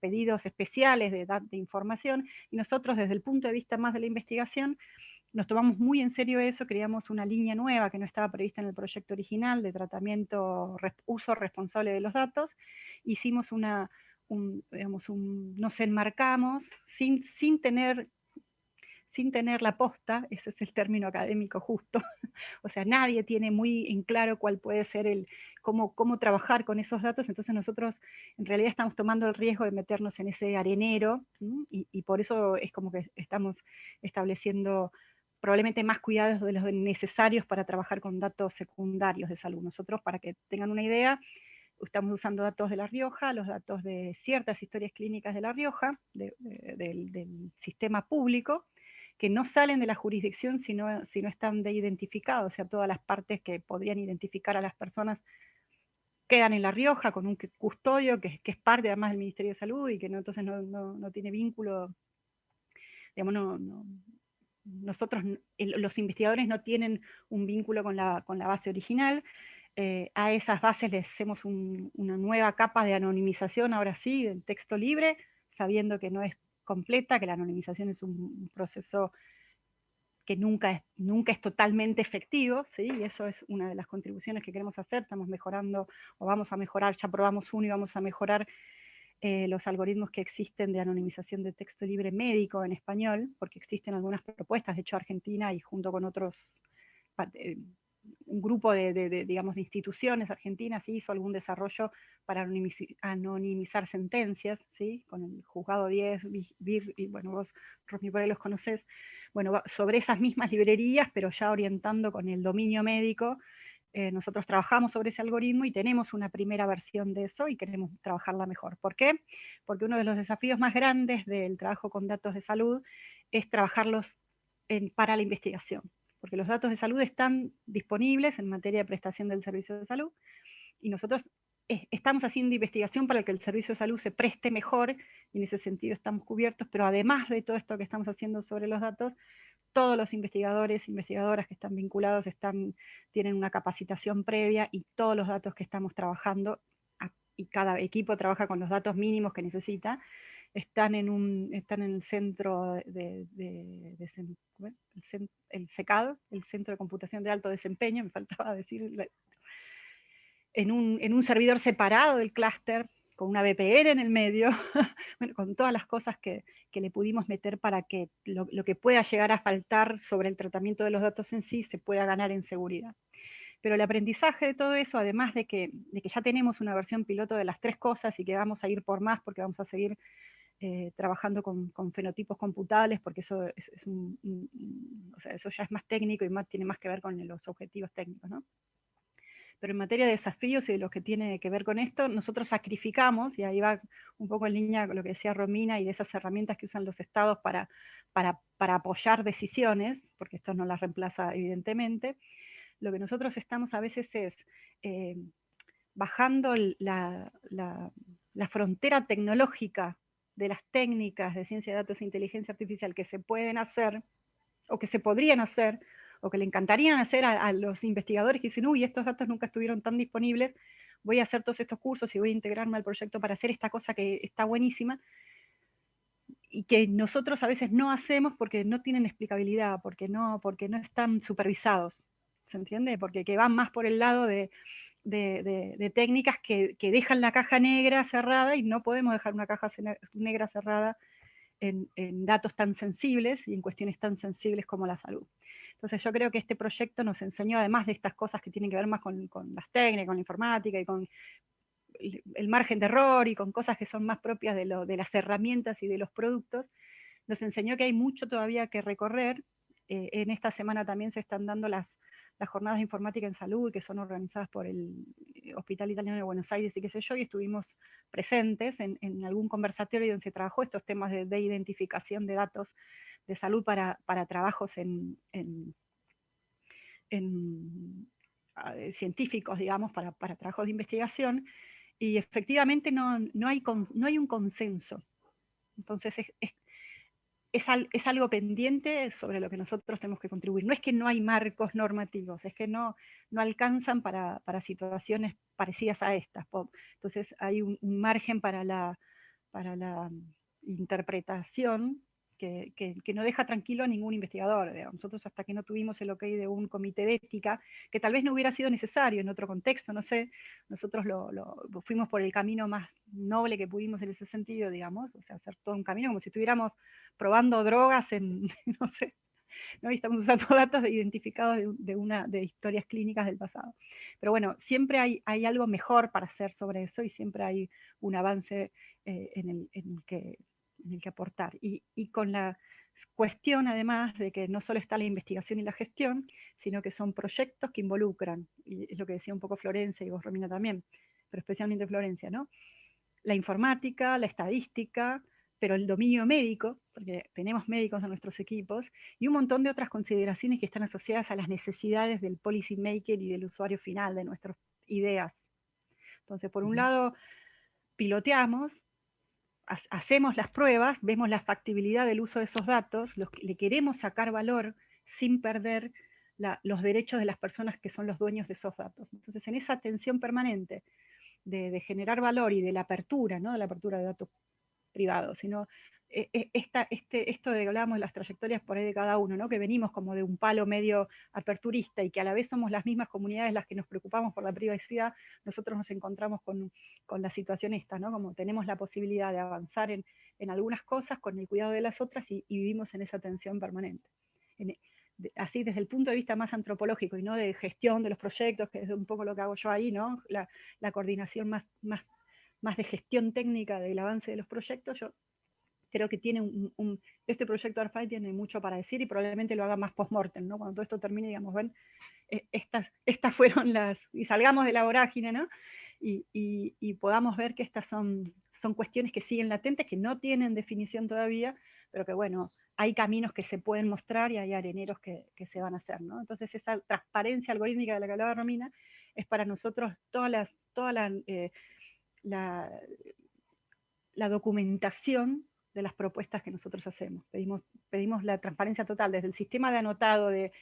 pedidos especiales de información, y nosotros desde el punto de vista más de la investigación, nos tomamos muy en serio eso, creamos una línea nueva que no estaba prevista en el proyecto original de tratamiento, uso responsable de los datos. Hicimos nos enmarcamos sin tener la posta, ese es el término académico justo, o sea, nadie tiene muy en claro cuál puede ser cómo trabajar con esos datos, entonces nosotros en realidad estamos tomando el riesgo de meternos en ese arenero, y por eso es como que estamos estableciendo probablemente más cuidados de los necesarios para trabajar con datos secundarios de salud. Nosotros, para que tengan una idea, estamos usando datos de La Rioja, los datos de ciertas historias clínicas de La Rioja, del sistema público, que no salen de la jurisdicción si no están de identificados, o sea, todas las partes que podrían identificar a las personas quedan en La Rioja con un custodio que es parte además del Ministerio de Salud y que entonces no tiene vínculo, digamos, nosotros, los investigadores no tienen un vínculo con la base original. A esas bases les hacemos una nueva capa de anonimización, ahora sí, del texto libre, sabiendo que no es completa, que la anonimización es un proceso que nunca es totalmente efectivo, ¿sí? Y eso es una de las contribuciones que queremos hacer. Estamos mejorando, o vamos a mejorar, ya probamos uno y vamos a mejorar los algoritmos que existen de anonimización de texto libre médico en español, porque existen algunas propuestas, de hecho Argentina y junto con otros, un grupo digamos, de instituciones argentinas hizo algún desarrollo para anonimizar sentencias, ¿sí? Con el juzgado 10, BIR, y bueno, vos, Rosmi, por ahí los conocés, bueno, sobre esas mismas librerías, pero ya orientando con el dominio médico. Nosotros trabajamos sobre ese algoritmo y tenemos una primera versión de eso y queremos trabajarla mejor. ¿Por qué? Porque uno de los desafíos más grandes del trabajo con datos de salud es trabajarlos para la investigación, porque los datos de salud están disponibles en materia de prestación del servicio de salud y nosotros estamos haciendo investigación para que el servicio de salud se preste mejor y en ese sentido estamos cubiertos, pero además de todo esto que estamos haciendo sobre los datos, todos los investigadores e investigadoras que están vinculados tienen una capacitación previa y todos los datos que estamos trabajando, y cada equipo trabaja con los datos mínimos que necesita, están en el centro el CECAD, el Centro de Computación de Alto Desempeño, me faltaba decir, en un servidor separado del clúster, con una VPN en el medio, bueno, con todas las cosas que le pudimos meter para que lo que pueda llegar a faltar sobre el tratamiento de los datos en sí se pueda ganar en seguridad. Pero el aprendizaje de todo eso, además de que ya tenemos una versión piloto de las tres cosas y que vamos a ir por más porque vamos a seguir trabajando con fenotipos computables, porque eso o sea, eso ya es más técnico y tiene más que ver con los objetivos técnicos, ¿no? Pero en materia de desafíos y de lo que tiene que ver con esto, nosotros sacrificamos, y ahí va un poco en línea con lo que decía Romina, y de esas herramientas que usan los estados para apoyar decisiones, porque esto no las reemplaza evidentemente, lo que nosotros estamos a veces es bajando la frontera tecnológica de las técnicas de ciencia de datos e inteligencia artificial que se pueden hacer, o que se podrían hacer, o que le encantarían hacer a los investigadores que dicen, uy, estos datos nunca estuvieron tan disponibles, voy a hacer todos estos cursos y voy a integrarme al proyecto para hacer esta cosa que está buenísima, y que nosotros a veces no hacemos porque no tienen explicabilidad, porque no están supervisados, ¿se entiende? Porque que van más por el lado de técnicas que dejan la caja negra cerrada, y no podemos dejar una caja negra cerrada en datos tan sensibles y en cuestiones tan sensibles como la salud. Entonces yo creo que este proyecto nos enseñó, además de estas cosas que tienen que ver más con las técnicas, con la informática y con el margen de error y con cosas que son más propias de las herramientas y de los productos, nos enseñó que hay mucho todavía que recorrer. En esta semana también se están dando las jornadas de informática en salud, que son organizadas por el Hospital Italiano de Buenos Aires y qué sé yo, y estuvimos presentes en algún conversatorio donde se trabajó estos temas de identificación de datos de salud para trabajos científicos, digamos, para trabajos de investigación, y efectivamente no hay un consenso. Entonces es algo pendiente sobre lo que nosotros tenemos que contribuir. No es que no hay marcos normativos, es que no alcanzan para situaciones parecidas a estas. Entonces hay un margen para la interpretación que no deja tranquilo a ningún investigador. Nosotros, hasta que no tuvimos el ok de un comité de ética, que tal vez no hubiera sido necesario en otro contexto, no sé, nosotros fuimos por el camino más noble que pudimos en ese sentido, digamos, o sea, hacer todo un camino como si estuviéramos probando drogas en, no sé, ¿no? Y estamos usando datos identificados de historias clínicas del pasado. Pero bueno, siempre hay algo mejor para hacer sobre eso, y siempre hay un avance en el que aportar. Y con la cuestión, además, de que no solo está la investigación y la gestión, sino que son proyectos que involucran, y es lo que decía un poco Florencia y vos, Romina, también, pero especialmente Florencia, ¿no? La informática, la estadística, pero el dominio médico, porque tenemos médicos en nuestros equipos, y un montón de otras consideraciones que están asociadas a las necesidades del policy maker y del usuario final, de nuestras ideas. Entonces, por un lado, piloteamos, hacemos las pruebas, vemos la factibilidad del uso de esos datos, le queremos sacar valor sin perder los derechos de las personas que son los dueños de esos datos. Entonces, en esa tensión permanente de generar valor y de la apertura, ¿no? De la apertura de datos privados, sino esto de que hablábamos de las trayectorias por ahí de cada uno, ¿no? Que venimos como de un palo medio aperturista y que a la vez somos las mismas comunidades las que nos preocupamos por la privacidad, nosotros nos encontramos con la situación esta, ¿no? Como tenemos la posibilidad de avanzar en algunas cosas con el cuidado de las otras y vivimos en esa tensión permanente. Así desde el punto de vista más antropológico y no de gestión de los proyectos, que es un poco lo que hago yo ahí, ¿no? La coordinación más de gestión técnica del avance de los proyectos, yo creo que tiene este proyecto ARPAI tiene mucho para decir y probablemente lo haga más post-mortem, ¿no? Cuando todo esto termine, digamos, ven, estas fueron y salgamos de la vorágine, ¿no? Y podamos ver que estas son cuestiones que siguen latentes, que no tienen definición todavía, pero que bueno, hay caminos que se pueden mostrar y hay areneros que se van a hacer, ¿no? Entonces esa transparencia algorítmica de la que hablaba Romina es para nosotros toda la documentación de las propuestas que nosotros hacemos. Pedimos la transparencia total, desde el sistema de anotado de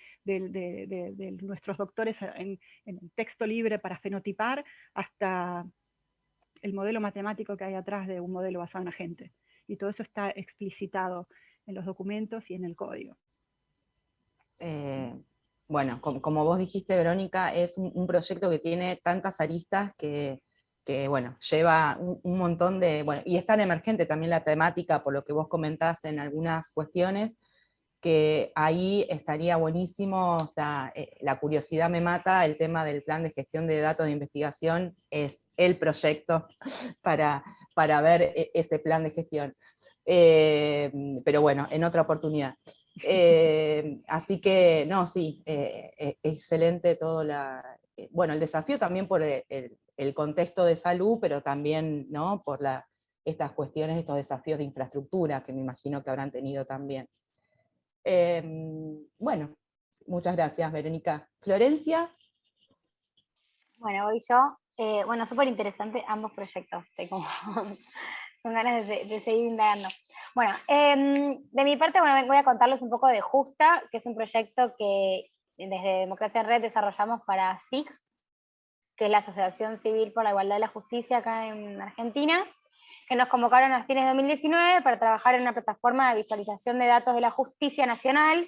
nuestros doctores en el texto libre para fenotipar, hasta el modelo matemático que hay atrás de un modelo basado en agente. Y todo eso está explicitado en los documentos y en el código. Bueno, como vos dijiste, Verónica, es un proyecto que tiene tantas aristas que bueno, lleva un montón de, bueno, y es tan emergente también la temática, por lo que vos comentás en algunas cuestiones, que ahí estaría buenísimo, o sea, la curiosidad me mata, el tema del plan de gestión de datos de investigación es el proyecto para ver ese plan de gestión. Pero bueno, en otra oportunidad. Así que, no, sí, excelente todo bueno, el desafío también por el contexto de salud, pero también, ¿no? Por estas cuestiones, estos desafíos de infraestructura que me imagino que habrán tenido también. Bueno, muchas gracias, Verónica. Florencia. Bueno, voy yo. Bueno, súper interesante ambos proyectos. Estoy como con ganas de seguir indagando. Bueno, de mi parte, bueno, voy a contarles un poco de Justa, que es un proyecto que desde Democracia en Red desarrollamos para SIG, que es la Asociación Civil por la Igualdad y la Justicia acá en Argentina, que nos convocaron a fines de 2019 para trabajar en una plataforma de visualización de datos de la justicia nacional,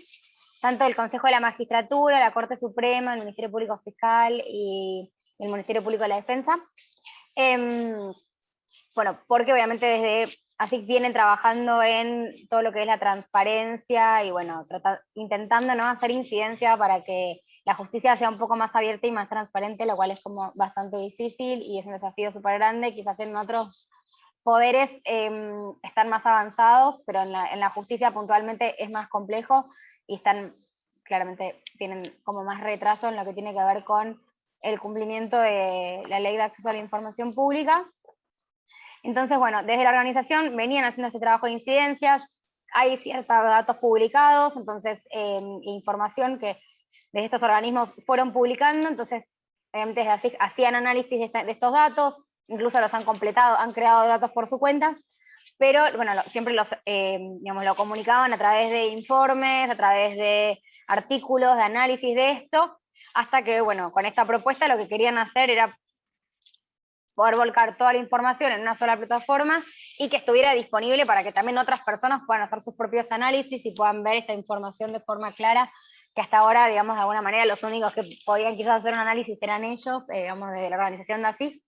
tanto del Consejo de la Magistratura, la Corte Suprema, el Ministerio Público Fiscal y el Ministerio Público de la Defensa. Bueno, porque obviamente desde ASIC vienen trabajando en todo lo que es la transparencia y bueno, intentando, ¿no?, hacer incidencia para que la justicia sea un poco más abierta y más transparente, lo cual es como bastante difícil y es un desafío súper grande. Quizás en otros poderes están más avanzados, pero en la justicia puntualmente es más complejo y claramente tienen como más retraso en lo que tiene que ver con el cumplimiento de la Ley de Acceso a la Información Pública. Entonces, bueno, desde la organización venían haciendo ese trabajo de incidencias, hay ciertos datos publicados, entonces información que desde estos organismos fueron publicando, entonces obviamente desde así hacían análisis de estos datos, incluso los han completado, han creado datos por su cuenta, pero bueno, siempre digamos, lo comunicaban a través de informes, a través de artículos, de análisis de esto, hasta que, bueno, con esta propuesta lo que querían hacer era poder volcar toda la información en una sola plataforma y que estuviera disponible para que también otras personas puedan hacer sus propios análisis y puedan ver esta información de forma clara, que hasta ahora, digamos, de alguna manera los únicos que podían quizás hacer un análisis eran ellos, digamos, de la organización de ASIC,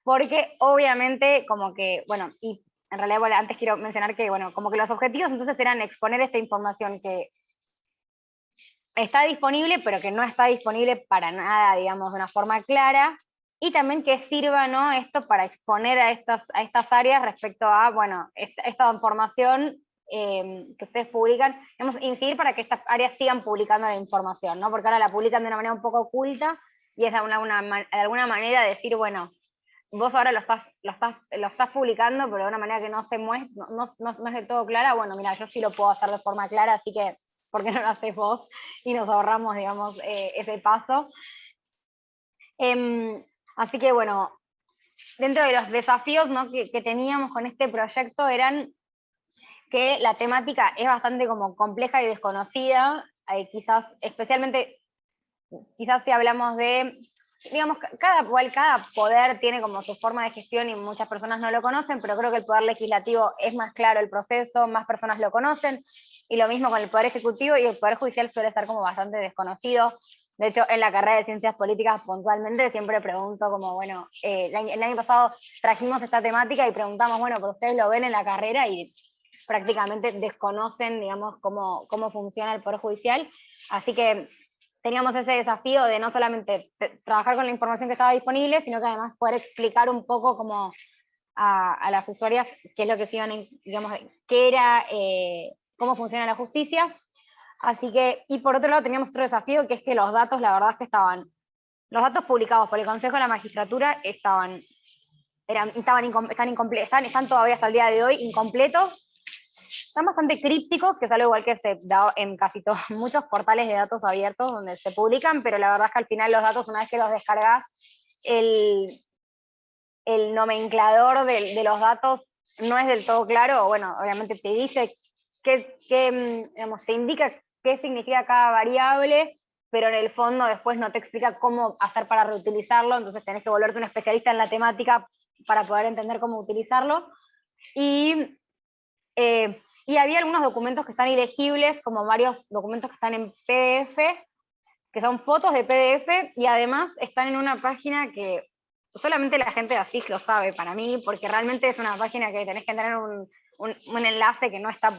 porque obviamente como que, bueno, y en realidad bueno, antes quiero mencionar que, bueno, como que los objetivos entonces eran exponer esta información que está disponible, pero que no está disponible para nada, digamos, de una forma clara, y también que sirva, ¿no?, esto para exponer a estas áreas respecto a, bueno, esta información que ustedes publican, digamos, incidir para que estas áreas sigan publicando la información, ¿no? Porque ahora la publican de una manera un poco oculta, y es de alguna manera decir, bueno, vos ahora lo estás publicando, pero de una manera que no se muestra, no es del todo clara. Bueno, mira, yo sí lo puedo hacer de forma clara, así que ¿por qué no lo haces vos? Y nos ahorramos, digamos, ese paso. Así que bueno, dentro de los desafíos, ¿no?, que teníamos con este proyecto eran que la temática es bastante como compleja y desconocida, quizás, especialmente, quizás si hablamos de, digamos, cada poder tiene como su forma de gestión y muchas personas no lo conocen, pero creo que el poder legislativo es más claro el proceso, más personas lo conocen, y lo mismo con el poder ejecutivo, y el poder judicial suele estar como bastante desconocido. De hecho, en la carrera de Ciencias Políticas, puntualmente, siempre pregunto como, bueno, el año pasado trajimos esta temática y preguntamos, bueno, pero ustedes lo ven en la carrera, y prácticamente desconocen, digamos, cómo funciona el Poder Judicial. Así que teníamos ese desafío de no solamente trabajar con la información que estaba disponible, sino que además poder explicar un poco como a las usuarias qué es lo que se iban, digamos, qué era, cómo funciona la justicia. Así que, y por otro lado teníamos otro desafío, que es que los datos, la verdad es que los datos publicados por el Consejo de la Magistratura están todavía hasta el día de hoy incompletos, están bastante crípticos, que es algo igual que se da en casi todos, muchos portales de datos abiertos donde se publican, pero la verdad es que al final los datos, una vez que los descargas, el nomenclador de los datos no es del todo claro. Bueno, obviamente te dice digamos, te indica qué significa cada variable, pero en el fondo después no te explica cómo hacer para reutilizarlo, entonces tenés que volverte un especialista en la temática para poder entender cómo utilizarlo. Y había algunos documentos que están ilegibles, como varios documentos que están en PDF, que son fotos de PDF, y además están en una página que solamente la gente de ASIG lo sabe para mí, porque realmente es una página que tenés que tener un enlace que no está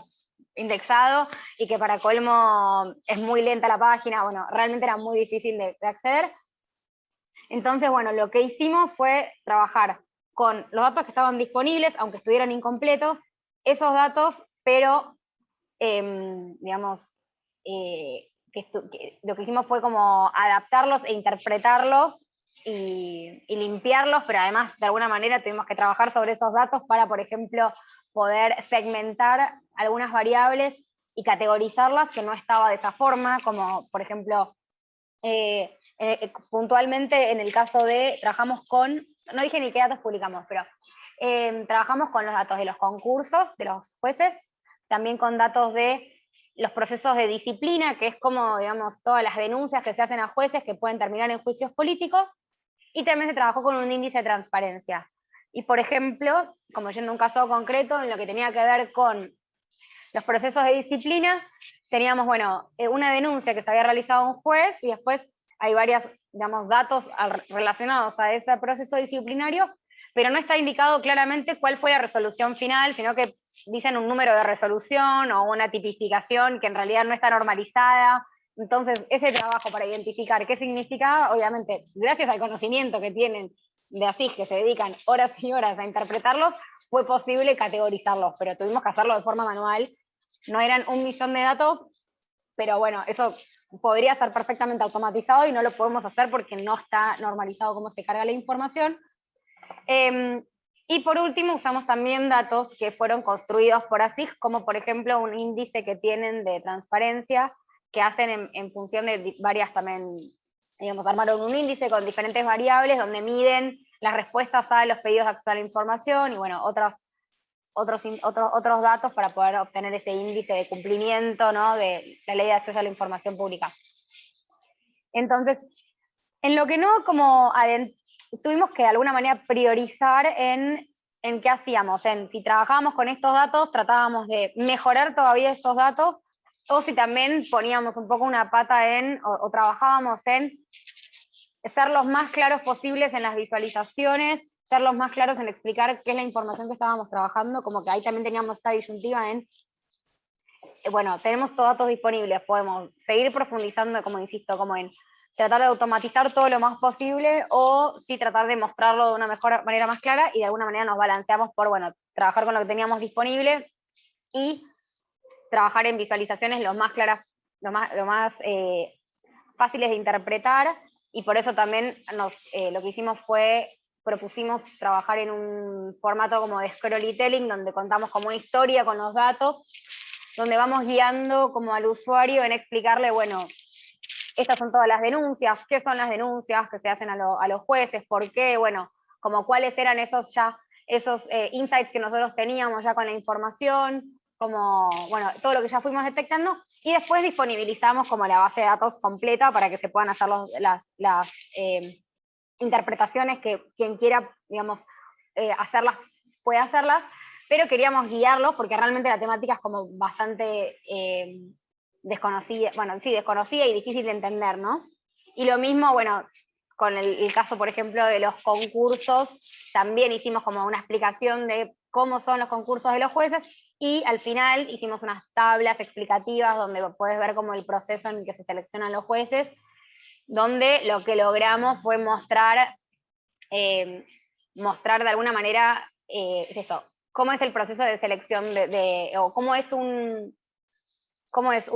indexado, y que para colmo es muy lenta la página. Bueno, realmente era muy difícil de acceder. Entonces, bueno, lo que hicimos fue trabajar con los datos que estaban disponibles, aunque estuvieran incompletos, esos datos, pero, digamos, lo que hicimos fue como adaptarlos e interpretarlos y limpiarlos, pero además de alguna manera tuvimos que trabajar sobre esos datos para, por ejemplo, poder segmentar algunas variables y categorizarlas, que no estaba de esa forma, como por ejemplo, puntualmente en el caso de, trabajamos con, no dije ni qué datos publicamos, pero trabajamos con los datos de los concursos de los jueces, también con datos de los procesos de disciplina, que es como, digamos, todas las denuncias que se hacen a jueces que pueden terminar en juicios políticos, y también se trabajó con un índice de transparencia. Y por ejemplo, como yendo a un caso concreto, en lo que tenía que ver con los procesos de disciplina, teníamos, bueno, una denuncia que se había realizado a un juez, y después hay varios, digamos, datos relacionados a ese proceso disciplinario, pero no está indicado claramente cuál fue la resolución final, sino que dicen un número de resolución o una tipificación que en realidad no está normalizada. Entonces, ese trabajo para identificar qué significaba, obviamente, gracias al conocimiento que tienen de ASIG, que se dedican horas y horas a interpretarlos, fue posible categorizarlos, pero tuvimos que hacerlo de forma manual. No eran 1 millón de datos, pero bueno, eso podría ser perfectamente automatizado y no lo podemos hacer porque no está normalizado cómo se carga la información. Y por último, usamos también datos que fueron construidos por ASIG, como por ejemplo un índice que tienen de transparencia, que hacen en función de varias también, digamos, armaron un índice con diferentes variables donde miden las respuestas a los pedidos de acceso a la información y bueno, otros datos para poder obtener ese índice de cumplimiento, ¿no?, de la ley de acceso a la información pública. Entonces, en lo que no como tuvimos que de alguna manera priorizar en qué hacíamos, en si trabajábamos con estos datos, tratábamos de mejorar todavía esos datos, o si también poníamos un poco una pata o trabajábamos en ser los más claros posibles en las visualizaciones, ser los más claros en explicar qué es la información que estábamos trabajando, como que ahí también teníamos esta disyuntiva en, bueno, tenemos todos datos disponibles, podemos seguir profundizando, como insisto, como en tratar de automatizar todo lo más posible, o sí tratar de mostrarlo de una manera más clara, y de alguna manera nos balanceamos por, bueno, trabajar con lo que teníamos disponible y trabajar en visualizaciones lo más claras, lo más fáciles de interpretar, y por eso también lo que hicimos fue propusimos trabajar en un formato como de storytelling, donde contamos como una historia con los datos, donde vamos guiando como al usuario en explicarle, bueno, estas son todas las denuncias, qué son las denuncias que se hacen a los jueces, por qué, bueno, como cuáles eran esos insights que nosotros teníamos ya con la información, como, bueno, todo lo que ya fuimos detectando, y después disponibilizamos como la base de datos completa para que se puedan hacer las interpretaciones que quien quiera, digamos, hacerlas, puede hacerlas, pero queríamos guiarlos porque realmente la temática es como bastante desconocida, bueno, sí, desconocida y difícil de entender, ¿no? Y lo mismo, bueno, con el caso, por ejemplo, de los concursos, también hicimos como una explicación de cómo son los concursos de los jueces, y al final hicimos unas tablas explicativas donde puedes ver como el proceso en el que se seleccionan los jueces, donde lo que logramos fue mostrar de alguna manera eso, cómo es el proceso de selección o cómo es un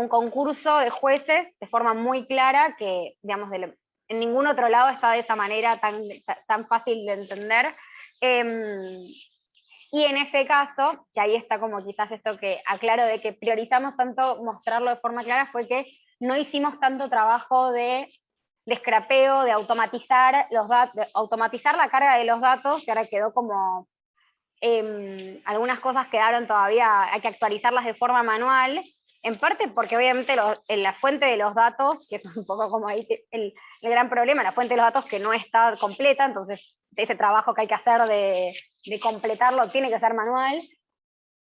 concurso de jueces de forma muy clara que, digamos, en ningún otro lado está de esa manera tan fácil de entender. Y en ese caso, que ahí está como quizás esto que aclaro de que priorizamos tanto mostrarlo de forma clara, fue que no hicimos tanto trabajo de scrapeo, de automatizar los datos, de automatizar la carga de los datos, que ahora quedó como algunas cosas quedaron todavía, hay que actualizarlas de forma manual, en parte porque obviamente en la fuente de los datos, que es un poco como ahí el gran problema, la fuente de los datos que no está completa, entonces ese trabajo que hay que hacer de completarlo tiene que ser manual.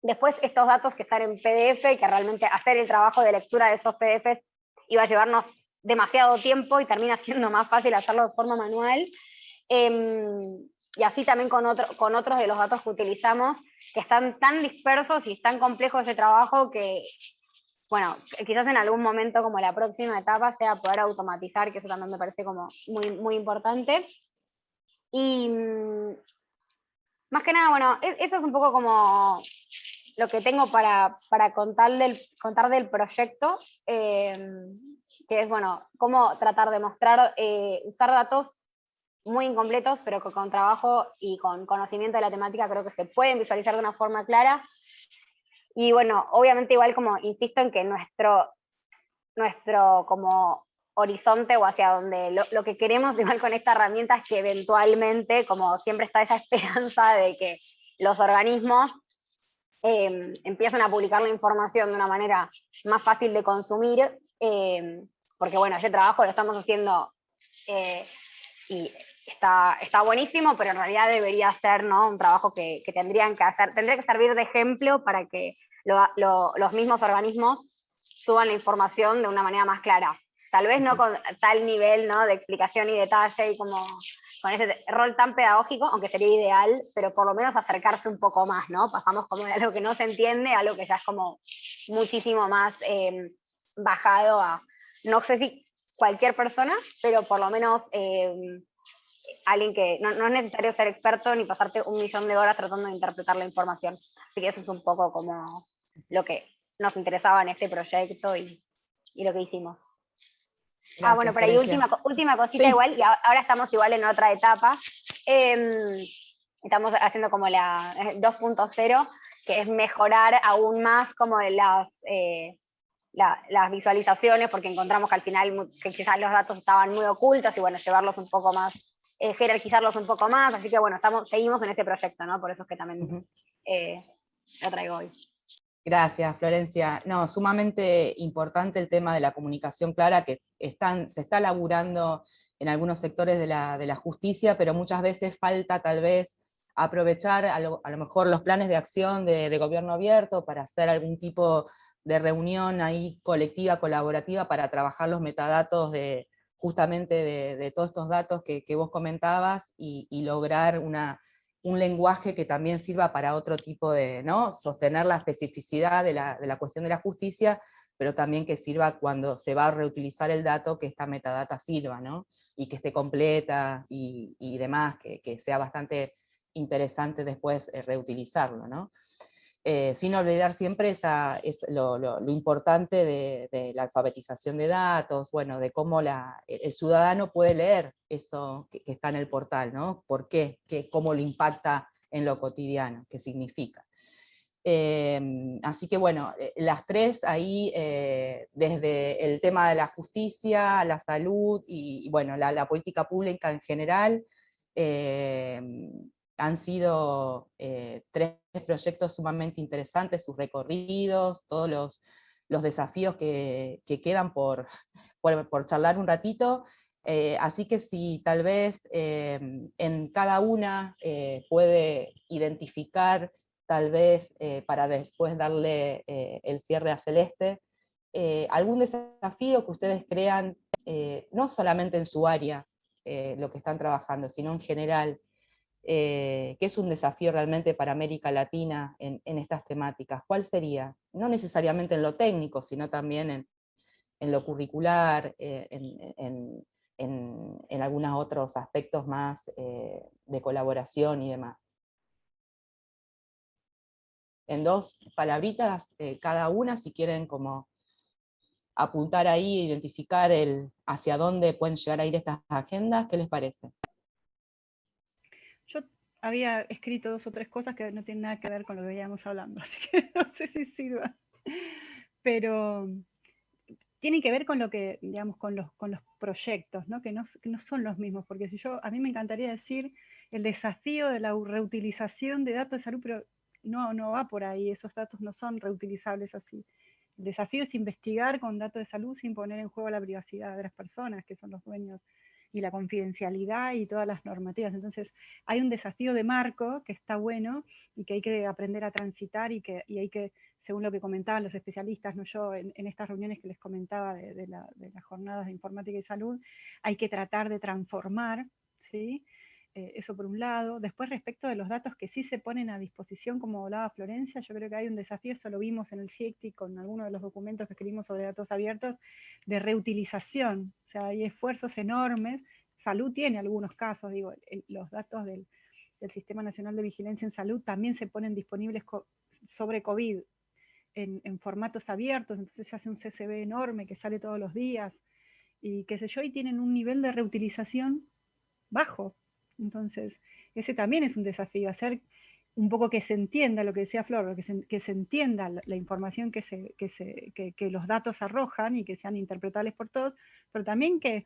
Después estos datos que están en PDF, que realmente hacer el trabajo de lectura de esos PDFs iba a llevarnos demasiado tiempo y termina siendo más fácil hacerlo de forma manual. Y así también con otros de los datos que utilizamos, que están tan dispersos y es tan complejo ese trabajo que, bueno, quizás en algún momento como la próxima etapa sea poder automatizar, que eso también me parece como muy, muy importante. Y más que nada, bueno, eso es un poco como lo que tengo para contar del proyecto, que es, bueno, cómo tratar de mostrar, usar datos muy incompletos, pero que con trabajo y con conocimiento de la temática creo que se pueden visualizar de una forma clara. Y bueno, obviamente igual como insisto en que nuestro como horizonte o hacia donde lo que queremos igual con esta herramienta es que eventualmente, como siempre está esa esperanza de que los organismos empiezan a publicar la información de una manera más fácil de consumir, porque bueno, ese trabajo lo estamos haciendo y está buenísimo, pero en realidad debería ser, ¿no?, un trabajo que tendrían que hacer, tendría que servir de ejemplo para que los mismos organismos suban la información de una manera más clara. Tal vez no con tal nivel, ¿no?, de explicación y detalle y como con ese rol tan pedagógico, aunque sería ideal, pero por lo menos acercarse un poco más, ¿no? Pasamos como de algo que no se entiende a algo que ya es como muchísimo más bajado a, no sé si cualquier persona, pero por lo menos alguien que no es necesario ser experto ni pasarte 1.000.000 de horas tratando de interpretar la información. Así que eso es un poco como lo que nos interesaba en este proyecto y lo que hicimos. Gracias, bueno, pero ahí última cosita, sí. Igual, y ahora estamos igual en otra etapa. Estamos haciendo como la 2.0, que es mejorar aún más como las visualizaciones, porque encontramos que al final que quizás los datos estaban muy ocultos y bueno, llevarlos un poco más, jerarquizarlos un poco más, así que bueno, seguimos en ese proyecto, ¿no? Por eso es que también lo traigo hoy. Gracias, Florencia. No, sumamente importante el tema de la comunicación clara, que se está laburando en algunos sectores de la justicia, pero muchas veces falta tal vez aprovechar a lo mejor los planes de acción de gobierno abierto para hacer algún tipo de reunión ahí colectiva, colaborativa, para trabajar los metadatos justamente de todos estos datos que vos comentabas y lograr un lenguaje que también sirva para otro tipo de, ¿no?, sostener la especificidad de la cuestión de la justicia, pero también que sirva cuando se va a reutilizar el dato, que esta metadata sirva, ¿no?, y que esté completa y demás, que sea bastante interesante después reutilizarlo, ¿no? sin olvidar siempre lo importante de la alfabetización de datos, bueno, de cómo el ciudadano puede leer eso que está en el portal, ¿no? ¿Por qué? ¿Cómo le impacta en lo cotidiano? ¿Qué significa? Así que bueno, las tres ahí, desde el tema de la justicia, la salud y bueno, la política pública en general, han sido tres proyectos sumamente interesantes, sus recorridos, todos los desafíos que quedan por charlar un ratito. Así que si tal vez en cada una puede identificar, tal vez para después darle el cierre a Celeste, algún desafío que ustedes crean, no solamente en su área, lo que están trabajando, sino en general, que es un desafío realmente para América Latina en estas temáticas. ¿Cuál sería? No necesariamente en lo técnico, sino también en lo curricular, en algunos otros aspectos más de colaboración y demás. En 2 palabritas cada una, si quieren como apuntar ahí, identificar hacia dónde pueden llegar a ir estas agendas, ¿qué les parece? Yo había escrito 2 o 3 cosas que no tienen nada que ver con lo que veníamos hablando, así que no sé si sirva. Pero tienen que ver con lo que, digamos, con los proyectos, ¿no? Que no son los mismos, porque a mí me encantaría decir el desafío de la reutilización de datos de salud, pero no va por ahí, esos datos no son reutilizables así. El desafío es investigar con datos de salud sin poner en juego la privacidad de las personas, que son los dueños, y la confidencialidad y todas las normativas. Entonces, hay un desafío de marco que está bueno y que hay que aprender a transitar y hay que, según lo que comentaban los especialistas, ¿no? Yo en estas reuniones que les comentaba de las jornadas de informática y salud, hay que tratar de transformar, ¿sí? Eso por un lado. Después, respecto de los datos que sí se ponen a disposición, como hablaba Florencia, yo creo que hay un desafío, eso lo vimos en el CIECTI con algunos de los documentos que escribimos sobre datos abiertos, de reutilización. O sea, hay esfuerzos enormes. Salud tiene algunos casos, digo, los datos del Sistema Nacional de Vigilancia en Salud también se ponen disponibles sobre COVID en formatos abiertos, entonces se hace un CCB enorme que sale todos los días, y qué sé yo, y tienen un nivel de reutilización bajo. Entonces, ese también es un desafío, hacer un poco que se entienda lo que decía Flor, que se entienda la información que los datos arrojan y que sean interpretables por todos, pero también que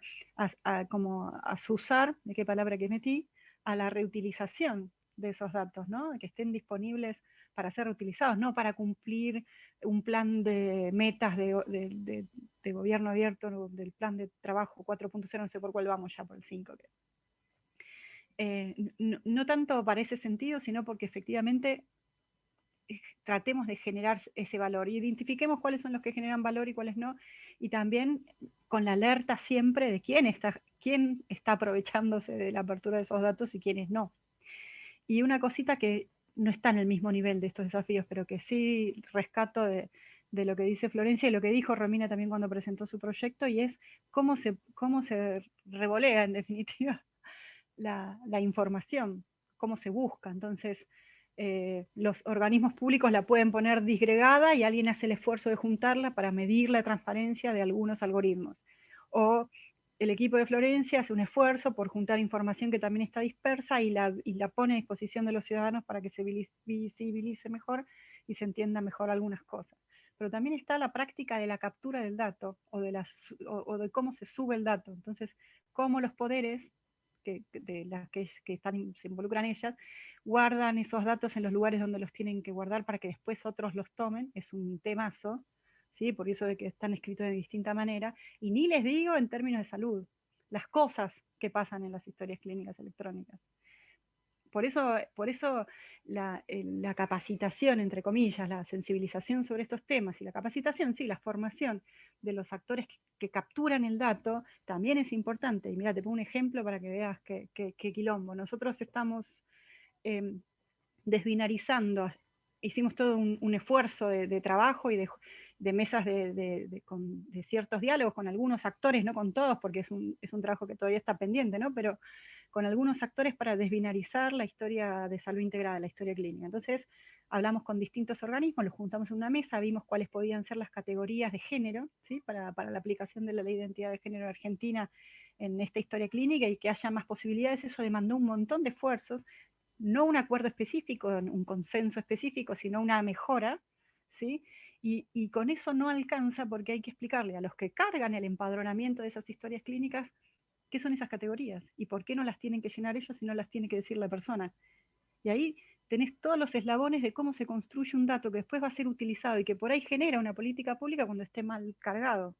como a susar, de qué palabra que metí, a la reutilización de esos datos, ¿no? Que estén disponibles para ser reutilizados, no para cumplir un plan de metas de gobierno abierto, del plan de trabajo 4.0, no sé por cuál vamos ya, por el 5. No tanto para ese sentido, sino porque efectivamente tratemos de generar ese valor, identifiquemos cuáles son los que generan valor y cuáles no, y también con la alerta siempre de quién está aprovechándose de la apertura de esos datos y quiénes no. Y una cosita que no está en el mismo nivel de estos desafíos, pero que sí rescato de lo que dice Florencia y lo que dijo Romina también cuando presentó su proyecto, y es cómo se revolea en definitiva la información, cómo se busca. Entonces, los organismos públicos la pueden poner disgregada y alguien hace el esfuerzo de juntarla para medir la transparencia de algunos algoritmos. O el equipo de Florencia hace un esfuerzo por juntar información que también está dispersa y la pone a disposición de los ciudadanos para que se visibilice mejor y se entienda mejor algunas cosas. Pero también está la práctica de la captura del dato o de cómo se sube el dato. Entonces, cómo los poderes de las que se involucran ellas, guardan esos datos en los lugares donde los tienen que guardar para que después otros los tomen, es un temazo, ¿sí? Por eso de que están escritos de distinta manera, y ni les digo en términos de salud, las cosas que pasan en las historias clínicas electrónicas. Por eso la capacitación, entre comillas, la sensibilización sobre estos temas y la capacitación, sí, la formación de los actores que capturan el dato también es importante. Y mira, te pongo un ejemplo para que veas qué quilombo. Nosotros estamos desbinarizando, hicimos todo un esfuerzo de trabajo y de mesas de ciertos diálogos con algunos actores, no con todos, porque es un trabajo que todavía está pendiente, ¿no? Pero con algunos actores para desbinarizar la historia de salud integrada, la historia clínica. Entonces, hablamos con distintos organismos, los juntamos en una mesa, vimos cuáles podían ser las categorías de género, ¿sí? para la aplicación de la Ley de Identidad de Género Argentina en esta historia clínica, y que haya más posibilidades. Eso demandó un montón de esfuerzos, no un acuerdo específico, un consenso específico, sino una mejora, ¿sí? Y con eso no alcanza, porque hay que explicarle a los que cargan el empadronamiento de esas historias clínicas qué son esas categorías y por qué no las tienen que llenar ellos y no las tiene que decir la persona. Y ahí tenés todos los eslabones de cómo se construye un dato que después va a ser utilizado y que por ahí genera una política pública cuando esté mal cargado.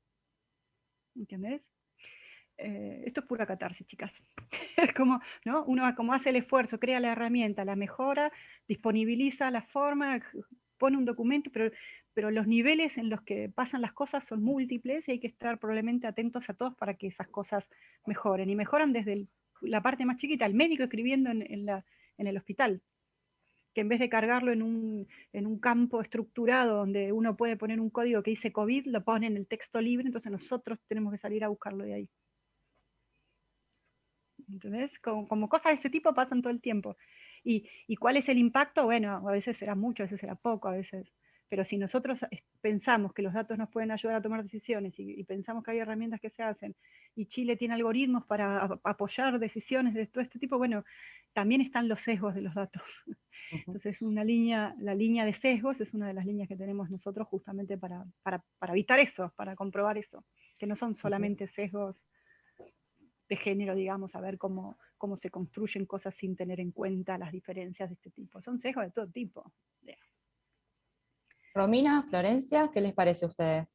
¿Entendés? Esto es pura catarsis, chicas. Es como, ¿no? Uno como hace el esfuerzo, crea la herramienta, la mejora, disponibiliza la forma, pone un documento, pero los niveles en los que pasan las cosas son múltiples y hay que estar probablemente atentos a todos para que esas cosas mejoren. Y mejoran desde la parte más chiquita, el médico escribiendo en el hospital, que en vez de cargarlo en un campo estructurado donde uno puede poner un código que dice COVID, lo pone en el texto libre, entonces nosotros tenemos que salir a buscarlo de ahí. ¿Entendés? Como cosas de ese tipo pasan todo el tiempo. ¿Y cuál es el impacto? Bueno, a veces será mucho, a veces será poco, a veces. Pero si nosotros pensamos que los datos nos pueden ayudar a tomar decisiones y pensamos que hay herramientas que se hacen, y Chile tiene algoritmos para apoyar decisiones de todo este tipo, bueno, también están los sesgos de los datos. Entonces la línea de sesgos es una de las líneas que tenemos nosotros justamente para evitar eso, para comprobar eso, que no son solamente sesgos de género, digamos, a ver cómo se construyen cosas sin tener en cuenta las diferencias de este tipo. Son sesgos de todo tipo. Romina, Florencia, ¿qué les parece a ustedes?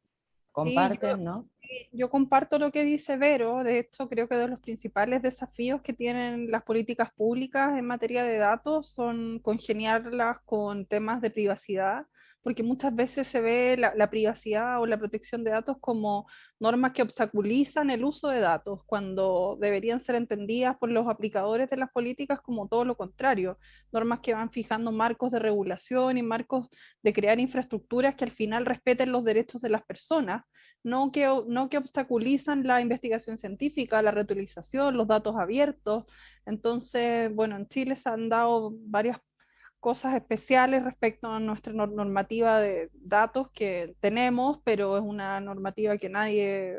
¿Comparten, no? Yo comparto lo que dice Vero. De hecho, creo que de los principales desafíos que tienen las políticas públicas en materia de datos son congeniarlas con temas de privacidad, porque muchas veces se ve la privacidad o la protección de datos como normas que obstaculizan el uso de datos, cuando deberían ser entendidas por los aplicadores de las políticas como todo lo contrario, normas que van fijando marcos de regulación y marcos de crear infraestructuras que al final respeten los derechos de las personas, no que obstaculizan la investigación científica, la reutilización, los datos abiertos. Entonces, bueno, en Chile se han dado varias cosas especiales respecto a nuestra normativa de datos que tenemos, pero es una normativa que nadie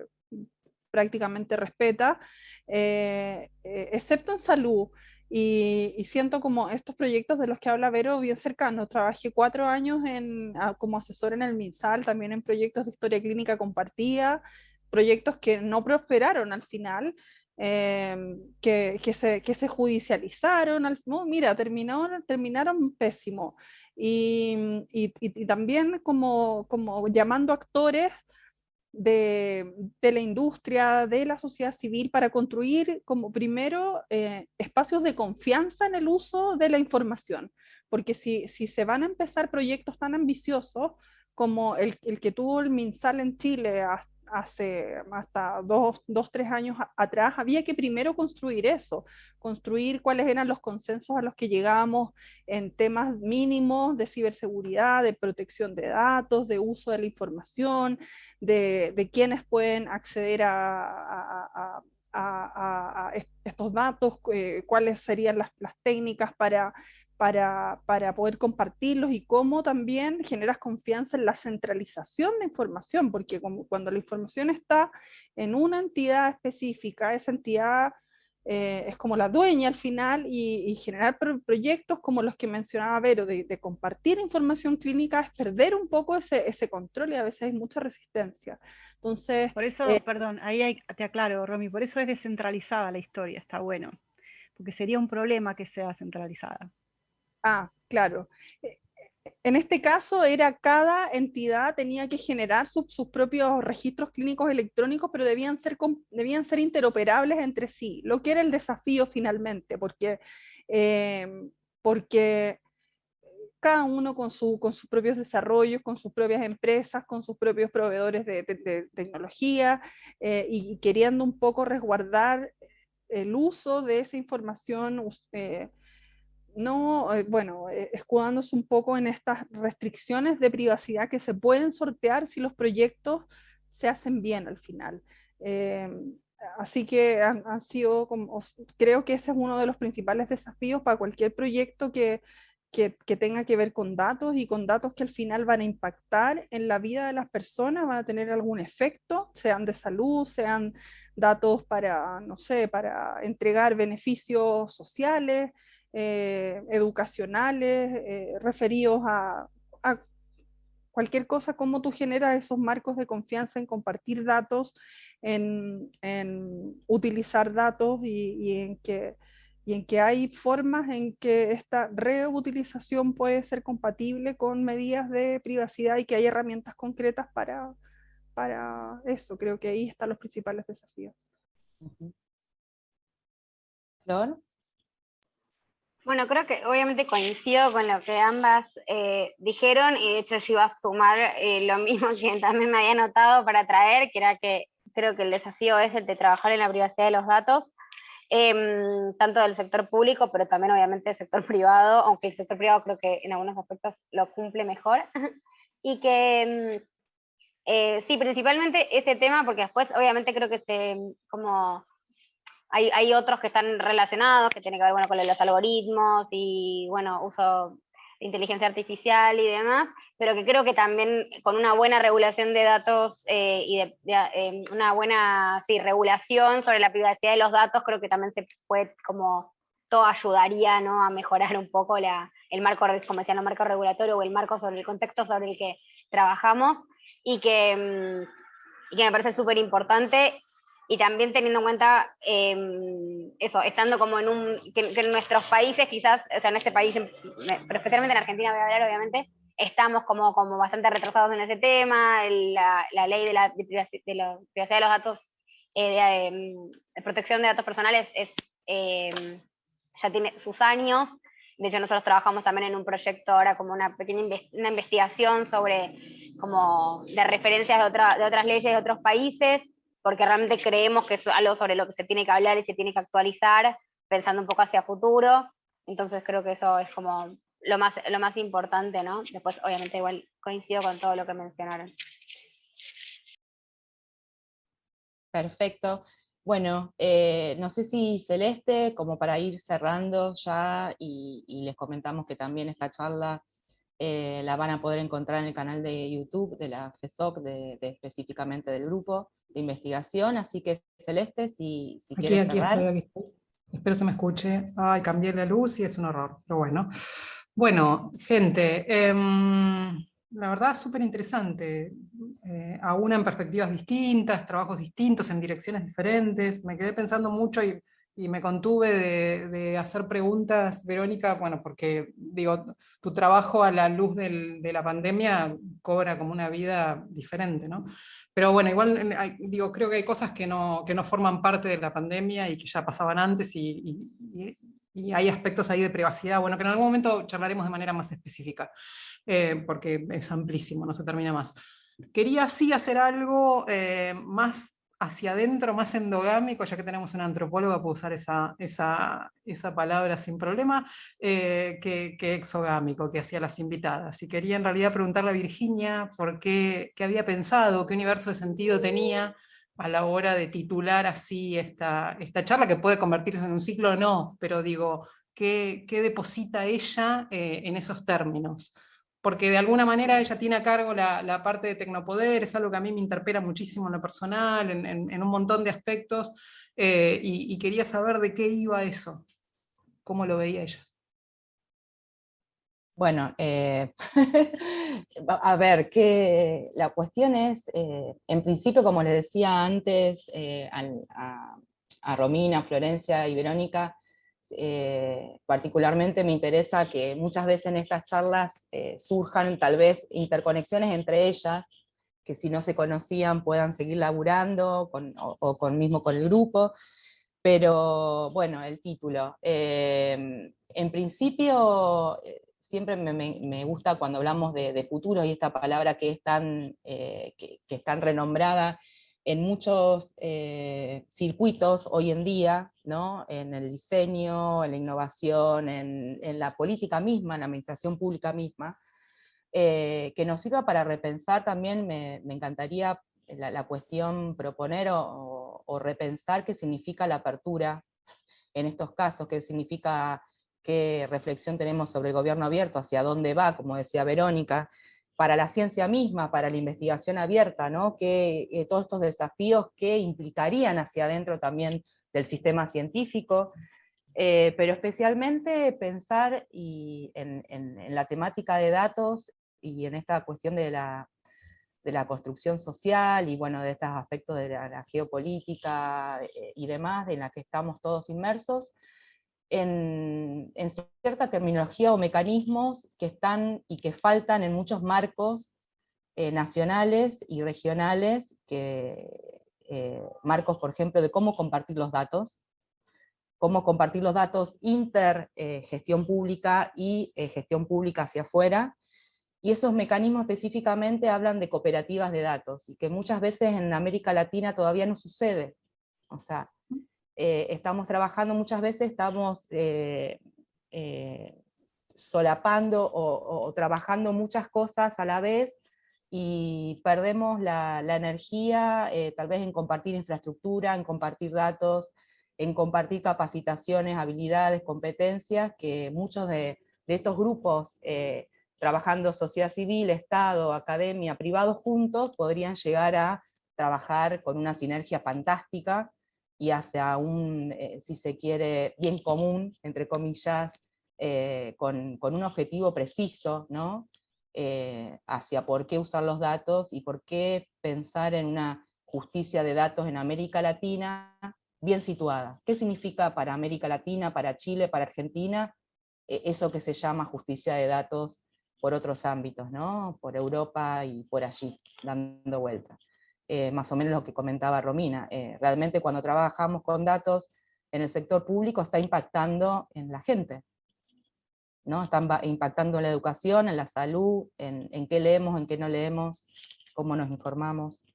prácticamente respeta, excepto en salud. Y siento como estos proyectos de los que habla Vero bien cercanos. Trabajé 4 años como asesor en el MinSal, también en proyectos de historia clínica compartida, proyectos que no prosperaron al final, que se judicializaron. No, mira, terminaron pésimo. Y también como llamando actores de la industria, de la sociedad civil, para construir como primero espacios de confianza en el uso de la información, porque si se van a empezar proyectos tan ambiciosos como el que tuvo el MinSal en Chile hace hasta 3 años atrás, había que primero construir eso, construir cuáles eran los consensos a los que llegábamos en temas mínimos de ciberseguridad, de protección de datos, de uso de la información, de quienes pueden acceder a estos datos, cuáles serían las técnicas para poder compartirlos, y cómo también generas confianza en la centralización de información, porque cuando la información está en una entidad específica, esa entidad es como la dueña al final, y generar proyectos como los que mencionaba Vero, de compartir información clínica, es perder un poco ese control, y a veces hay mucha resistencia. Entonces, por eso, perdón, ahí te aclaro, Romy, por eso es descentralizada la historia, está bueno, porque sería un problema que sea centralizada. Ah, claro. En este caso era cada entidad tenía que generar sus propios registros clínicos electrónicos, pero debían ser interoperables entre sí, lo que era el desafío finalmente, porque cada uno con sus propios desarrollos, con sus propias empresas, con sus propios proveedores de tecnología, y queriendo un poco resguardar el uso de esa información, escudándose un poco en estas restricciones de privacidad que se pueden sortear si los proyectos se hacen bien al final. Así que han sido, creo que ese es uno de los principales desafíos para cualquier proyecto que que tenga que ver con datos y con datos que al final van a impactar en la vida de las personas, van a tener algún efecto, sean de salud, sean datos para, no sé, para entregar beneficios sociales, educacionales, referidos a cualquier cosa, cómo tú generas esos marcos de confianza en compartir datos, en utilizar datos y en que hay formas en que esta reutilización puede ser compatible con medidas de privacidad y que hay herramientas concretas para eso. Creo que ahí están los principales desafíos. ¿Flor? Bueno, creo que obviamente coincido con lo que ambas dijeron, y de hecho yo iba a sumar lo mismo que también me había notado para traer, que era que creo que el desafío es el de trabajar en la privacidad de los datos, tanto del sector público, pero también obviamente del sector privado, aunque el sector privado creo que en algunos aspectos lo cumple mejor, y que sí, principalmente ese tema, porque después obviamente creo que hay otros que están relacionados, que tienen que ver, bueno, con los algoritmos y, bueno, uso de inteligencia artificial y demás, pero que creo que también con una buena regulación de datos y una buena regulación sobre la privacidad de los datos, creo que también se puede, como todo ayudaría, ¿no?, a mejorar un poco el marco, como decían, el marco regulatorio o el marco sobre el contexto sobre el que trabajamos, y que me parece súper importante. Y también teniendo en cuenta eso, estando como que en nuestros países quizás, o sea, en este país, pero especialmente en Argentina voy a hablar obviamente, estamos como bastante retrasados en ese tema, la ley de la privacidad de los datos, de protección de datos personales ya tiene sus años. De hecho, nosotros trabajamos también en un proyecto ahora como una pequeña una investigación sobre, como de referencias de otras leyes de otros países, porque realmente creemos que es algo sobre lo que se tiene que hablar y se tiene que actualizar, pensando un poco hacia futuro. Entonces creo que eso es como lo más importante, ¿no? Después, obviamente, igual coincido con todo lo que mencionaron. Perfecto. Bueno, no sé si Celeste, como para ir cerrando ya, y les comentamos que también esta charla la van a poder encontrar en el canal de YouTube de la FESOC, específicamente del grupo de investigación, así que Celeste, si quieres cerrar. Aquí estoy. Espero se me escuche. Ay, cambié la luz y es un horror, pero bueno. Bueno, gente, la verdad súper interesante. Aún en perspectivas distintas, trabajos distintos, en direcciones diferentes. Me quedé pensando mucho y me contuve de hacer preguntas, Verónica, bueno, porque digo, tu trabajo a la luz de la pandemia cobra como una vida diferente, ¿no? Pero bueno, igual digo, creo que hay cosas que no forman parte de la pandemia y que ya pasaban antes y hay aspectos ahí de privacidad, bueno, que en algún momento charlaremos de manera más específica, porque es amplísimo, no se termina más. Quería sí hacer algo más hacia adentro, más endogámico, ya que tenemos una antropóloga, puedo usar esa palabra sin problema, que exogámico, que hacía las invitadas. Y quería en realidad preguntarle a Virginia por qué había pensado, qué universo de sentido tenía a la hora de titular así esta charla, que puede convertirse en un ciclo o no, pero digo, ¿qué deposita ella en esos términos? Porque de alguna manera ella tiene a cargo la parte de tecnopoder, es algo que a mí me interpela muchísimo en lo personal, en un montón de aspectos, y quería saber de qué iba eso, cómo lo veía ella. Bueno, a ver, la cuestión es, en principio, como les decía antes a Romina, Florencia y Verónica, particularmente me interesa que muchas veces en estas charlas surjan tal vez interconexiones entre ellas, que si no se conocían puedan seguir laburando, mismo con el grupo. Pero bueno, el título. En principio, siempre me gusta cuando hablamos de futuro, y esta palabra que es que es tan renombrada en muchos circuitos hoy en día, ¿no? En el diseño, en la innovación, en la política misma, en la administración pública misma, que nos sirva para repensar también. Me encantaría la cuestión proponer o repensar qué significa la apertura en estos casos, qué significa qué reflexión tenemos sobre el gobierno abierto, hacia dónde va, como decía Verónica, para la ciencia misma, para la investigación abierta, ¿no? Todos estos desafíos que implicarían hacia adentro también del sistema científico, pero especialmente pensar en la temática de datos y en esta cuestión de la construcción social y bueno, de estos aspectos de la geopolítica y demás, en la que estamos todos inmersos, en cierta terminología o mecanismos que están y que faltan en muchos marcos nacionales y regionales, marcos, por ejemplo, de cómo compartir los datos inter gestión pública y gestión pública hacia afuera, y esos mecanismos específicamente hablan de cooperativas de datos, y que muchas veces en América Latina todavía no sucede. O sea, estamos trabajando muchas veces, estamos solapando o trabajando muchas cosas a la vez, y perdemos la energía tal vez en compartir infraestructura, en compartir datos, en compartir capacitaciones, habilidades, competencias, que muchos de estos grupos trabajando sociedad civil, Estado, academia, privados juntos, podrían llegar a trabajar con una sinergia fantástica y hacia un, si se quiere, bien común, entre comillas, con un objetivo preciso, ¿no? Hacia por qué usar los datos y por qué pensar en una justicia de datos en América Latina bien situada. ¿Qué significa para América Latina, para Chile, para Argentina, eso que se llama justicia de datos por otros ámbitos, ¿no? Por Europa y por allí, dando vuelta? Más o menos lo que comentaba Romina. Realmente cuando trabajamos con datos en el sector público está impactando en la gente, ¿no? Están impactando en la educación, en la salud, en qué leemos, en qué no leemos, cómo nos informamos,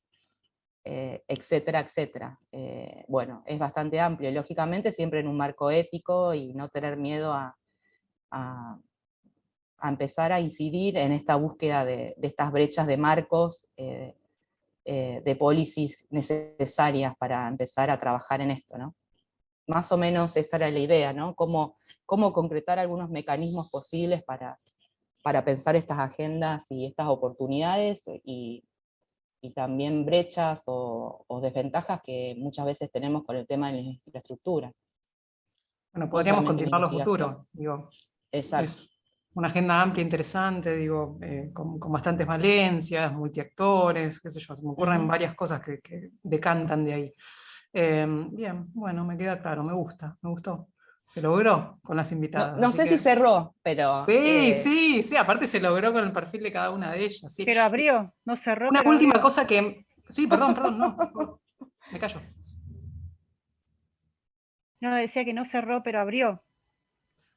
etcétera, etcétera. Bueno, es bastante amplio, y lógicamente siempre en un marco ético, y no tener miedo a empezar a incidir en esta búsqueda de estas brechas de marcos, de policies necesarias para empezar a trabajar en esto, ¿no? Más o menos esa era la idea, ¿no? Cómo concretar algunos mecanismos posibles para pensar estas agendas y estas oportunidades, y también brechas o desventajas que muchas veces tenemos con el tema de la infraestructura. Bueno, podríamos continuarlo a investigación. futuro, digo. Exacto. Es una agenda amplia, interesante, digo, con bastantes valencias, multiactores, qué sé yo, se me ocurren varias cosas que decantan de ahí. Bien, bueno, me queda claro, me gustó. Se logró con las invitadas. No sé si cerró, pero... Sí, aparte se logró con el perfil de cada una de ellas. Sí. Pero abrió, no cerró. Una pero última abrió. cosa que... Sí, perdón, no, por favor. Me callo. No, decía que no cerró, pero abrió.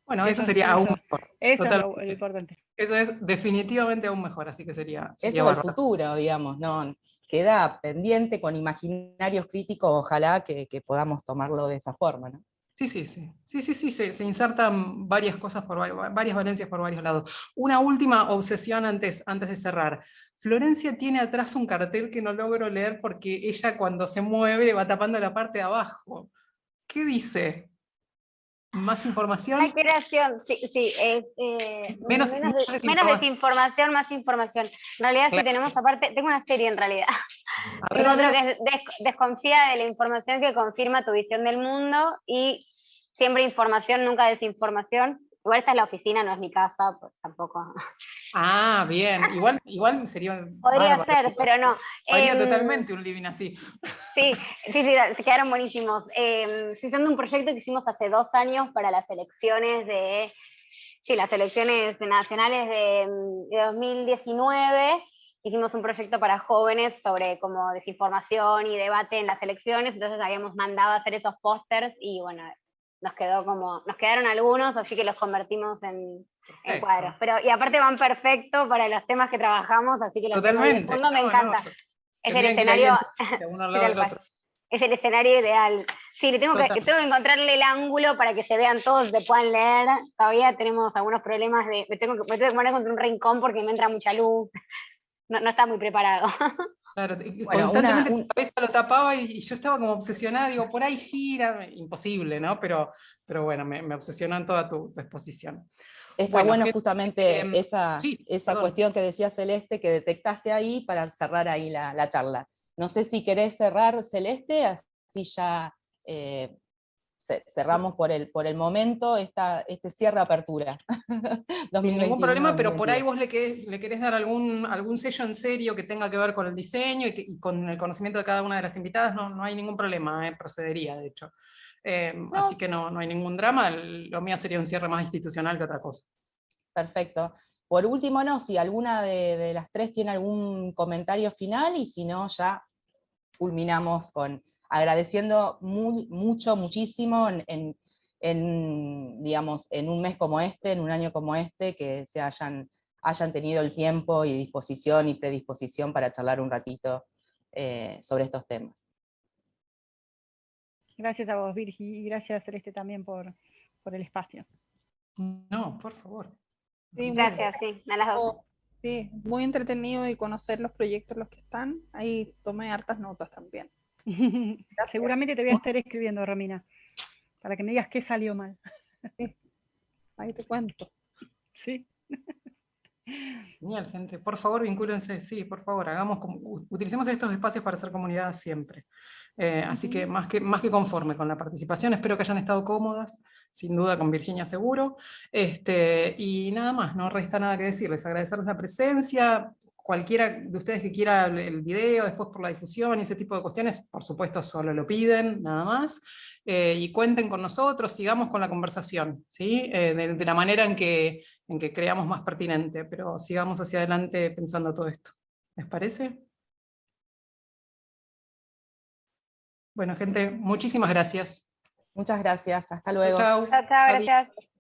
Bueno, eso sería aún mejor. Eso es lo importante. Eso es definitivamente aún mejor, así que sería eso es el futuro, digamos, ¿no? Queda pendiente con imaginarios críticos, ojalá que podamos tomarlo de esa forma, ¿no? Sí, se insertan varias cosas, varias valencias por varios lados. Una última obsesión antes de cerrar. Florencia tiene atrás un cartel que no logro leer porque ella cuando se mueve le va tapando la parte de abajo. ¿Qué dice? ¿Más información? Ay, qué creación, sí. Menos desinformación, más información. En realidad claro. Sí tenemos aparte, tengo una serie en realidad. Tengo otro que es desconfía de la información que confirma tu visión del mundo, y siempre información, nunca desinformación. Igual esta es la oficina, no es mi casa, pues tampoco. Ah, bien. Igual sería... Podría ser, pero no. Haría totalmente un living así. Sí, se quedaron buenísimos. Estoy haciendo un proyecto que hicimos hace 2 años para las elecciones las elecciones nacionales de 2019. Hicimos un proyecto para jóvenes sobre como desinformación y debate en las elecciones, entonces habíamos mandado a hacer esos pósters y bueno, nos quedaron algunos, así que los convertimos en cuadros. Y aparte van perfecto para los temas que trabajamos, así que los totalmente. Fondo me encanta. Es el escenario, es el escenario ideal. Sí, tengo que encontrarle el ángulo para que se vean todos, se puedan leer. Todavía tenemos algunos problemas me tengo que poner contra un rincón porque me entra mucha luz. No está muy preparado. Claro, Bueno, constantemente tu cabeza lo tapaba y yo estaba como obsesionada, digo, por ahí gira, imposible, ¿no? Pero bueno, me obsesionó en toda tu exposición. Está bueno gente, justamente sí, esa perdón. cuestión que decía Celeste, que detectaste ahí para cerrar ahí la charla. No sé si querés cerrar, Celeste, así ya cerramos por el momento este cierre apertura. Sin ningún problema, pero por ahí 2021-2022. vos le querés dar algún sello en serio que tenga que ver con el diseño y con el conocimiento de cada una de las invitadas, no hay ningún problema, procedería, de hecho. Así que no hay ningún drama, lo mío sería un cierre más institucional que otra cosa. Perfecto. Por último, no, si alguna de las tres tiene algún comentario final, y si no, ya culminamos agradeciendo muchísimo digamos, en un mes como este, en un año como este, que hayan tenido el tiempo y disposición y predisposición para charlar un ratito sobre estos temas. Gracias a vos, Virgi, y gracias, Celeste, también por el espacio. No, por favor. Sí, Gracias, sí, a las dos. sí, muy entretenido y conocer los proyectos los que están. Ahí tomé hartas notas también. Seguramente te voy a estar escribiendo, Romina, para que me digas qué salió mal. Sí, ahí te cuento. Sí. Genial, gente. Por favor, vincúlense, sí, por favor, utilicemos estos espacios para hacer comunidad siempre. Así que más que conforme con la participación, espero que hayan estado cómodas, sin duda con Virginia seguro. Y nada más, no resta nada que decirles, agradecerles la presencia. Cualquiera de ustedes que quiera el video, después por la difusión y ese tipo de cuestiones, por supuesto solo lo piden, nada más. Y cuenten con nosotros, sigamos con la conversación, ¿sí? De la manera en que creamos más pertinente, pero sigamos hacia adelante pensando todo esto. ¿Les parece? Bueno, gente, muchísimas gracias. Muchas gracias, hasta luego. Chau. Chao, chao, gracias.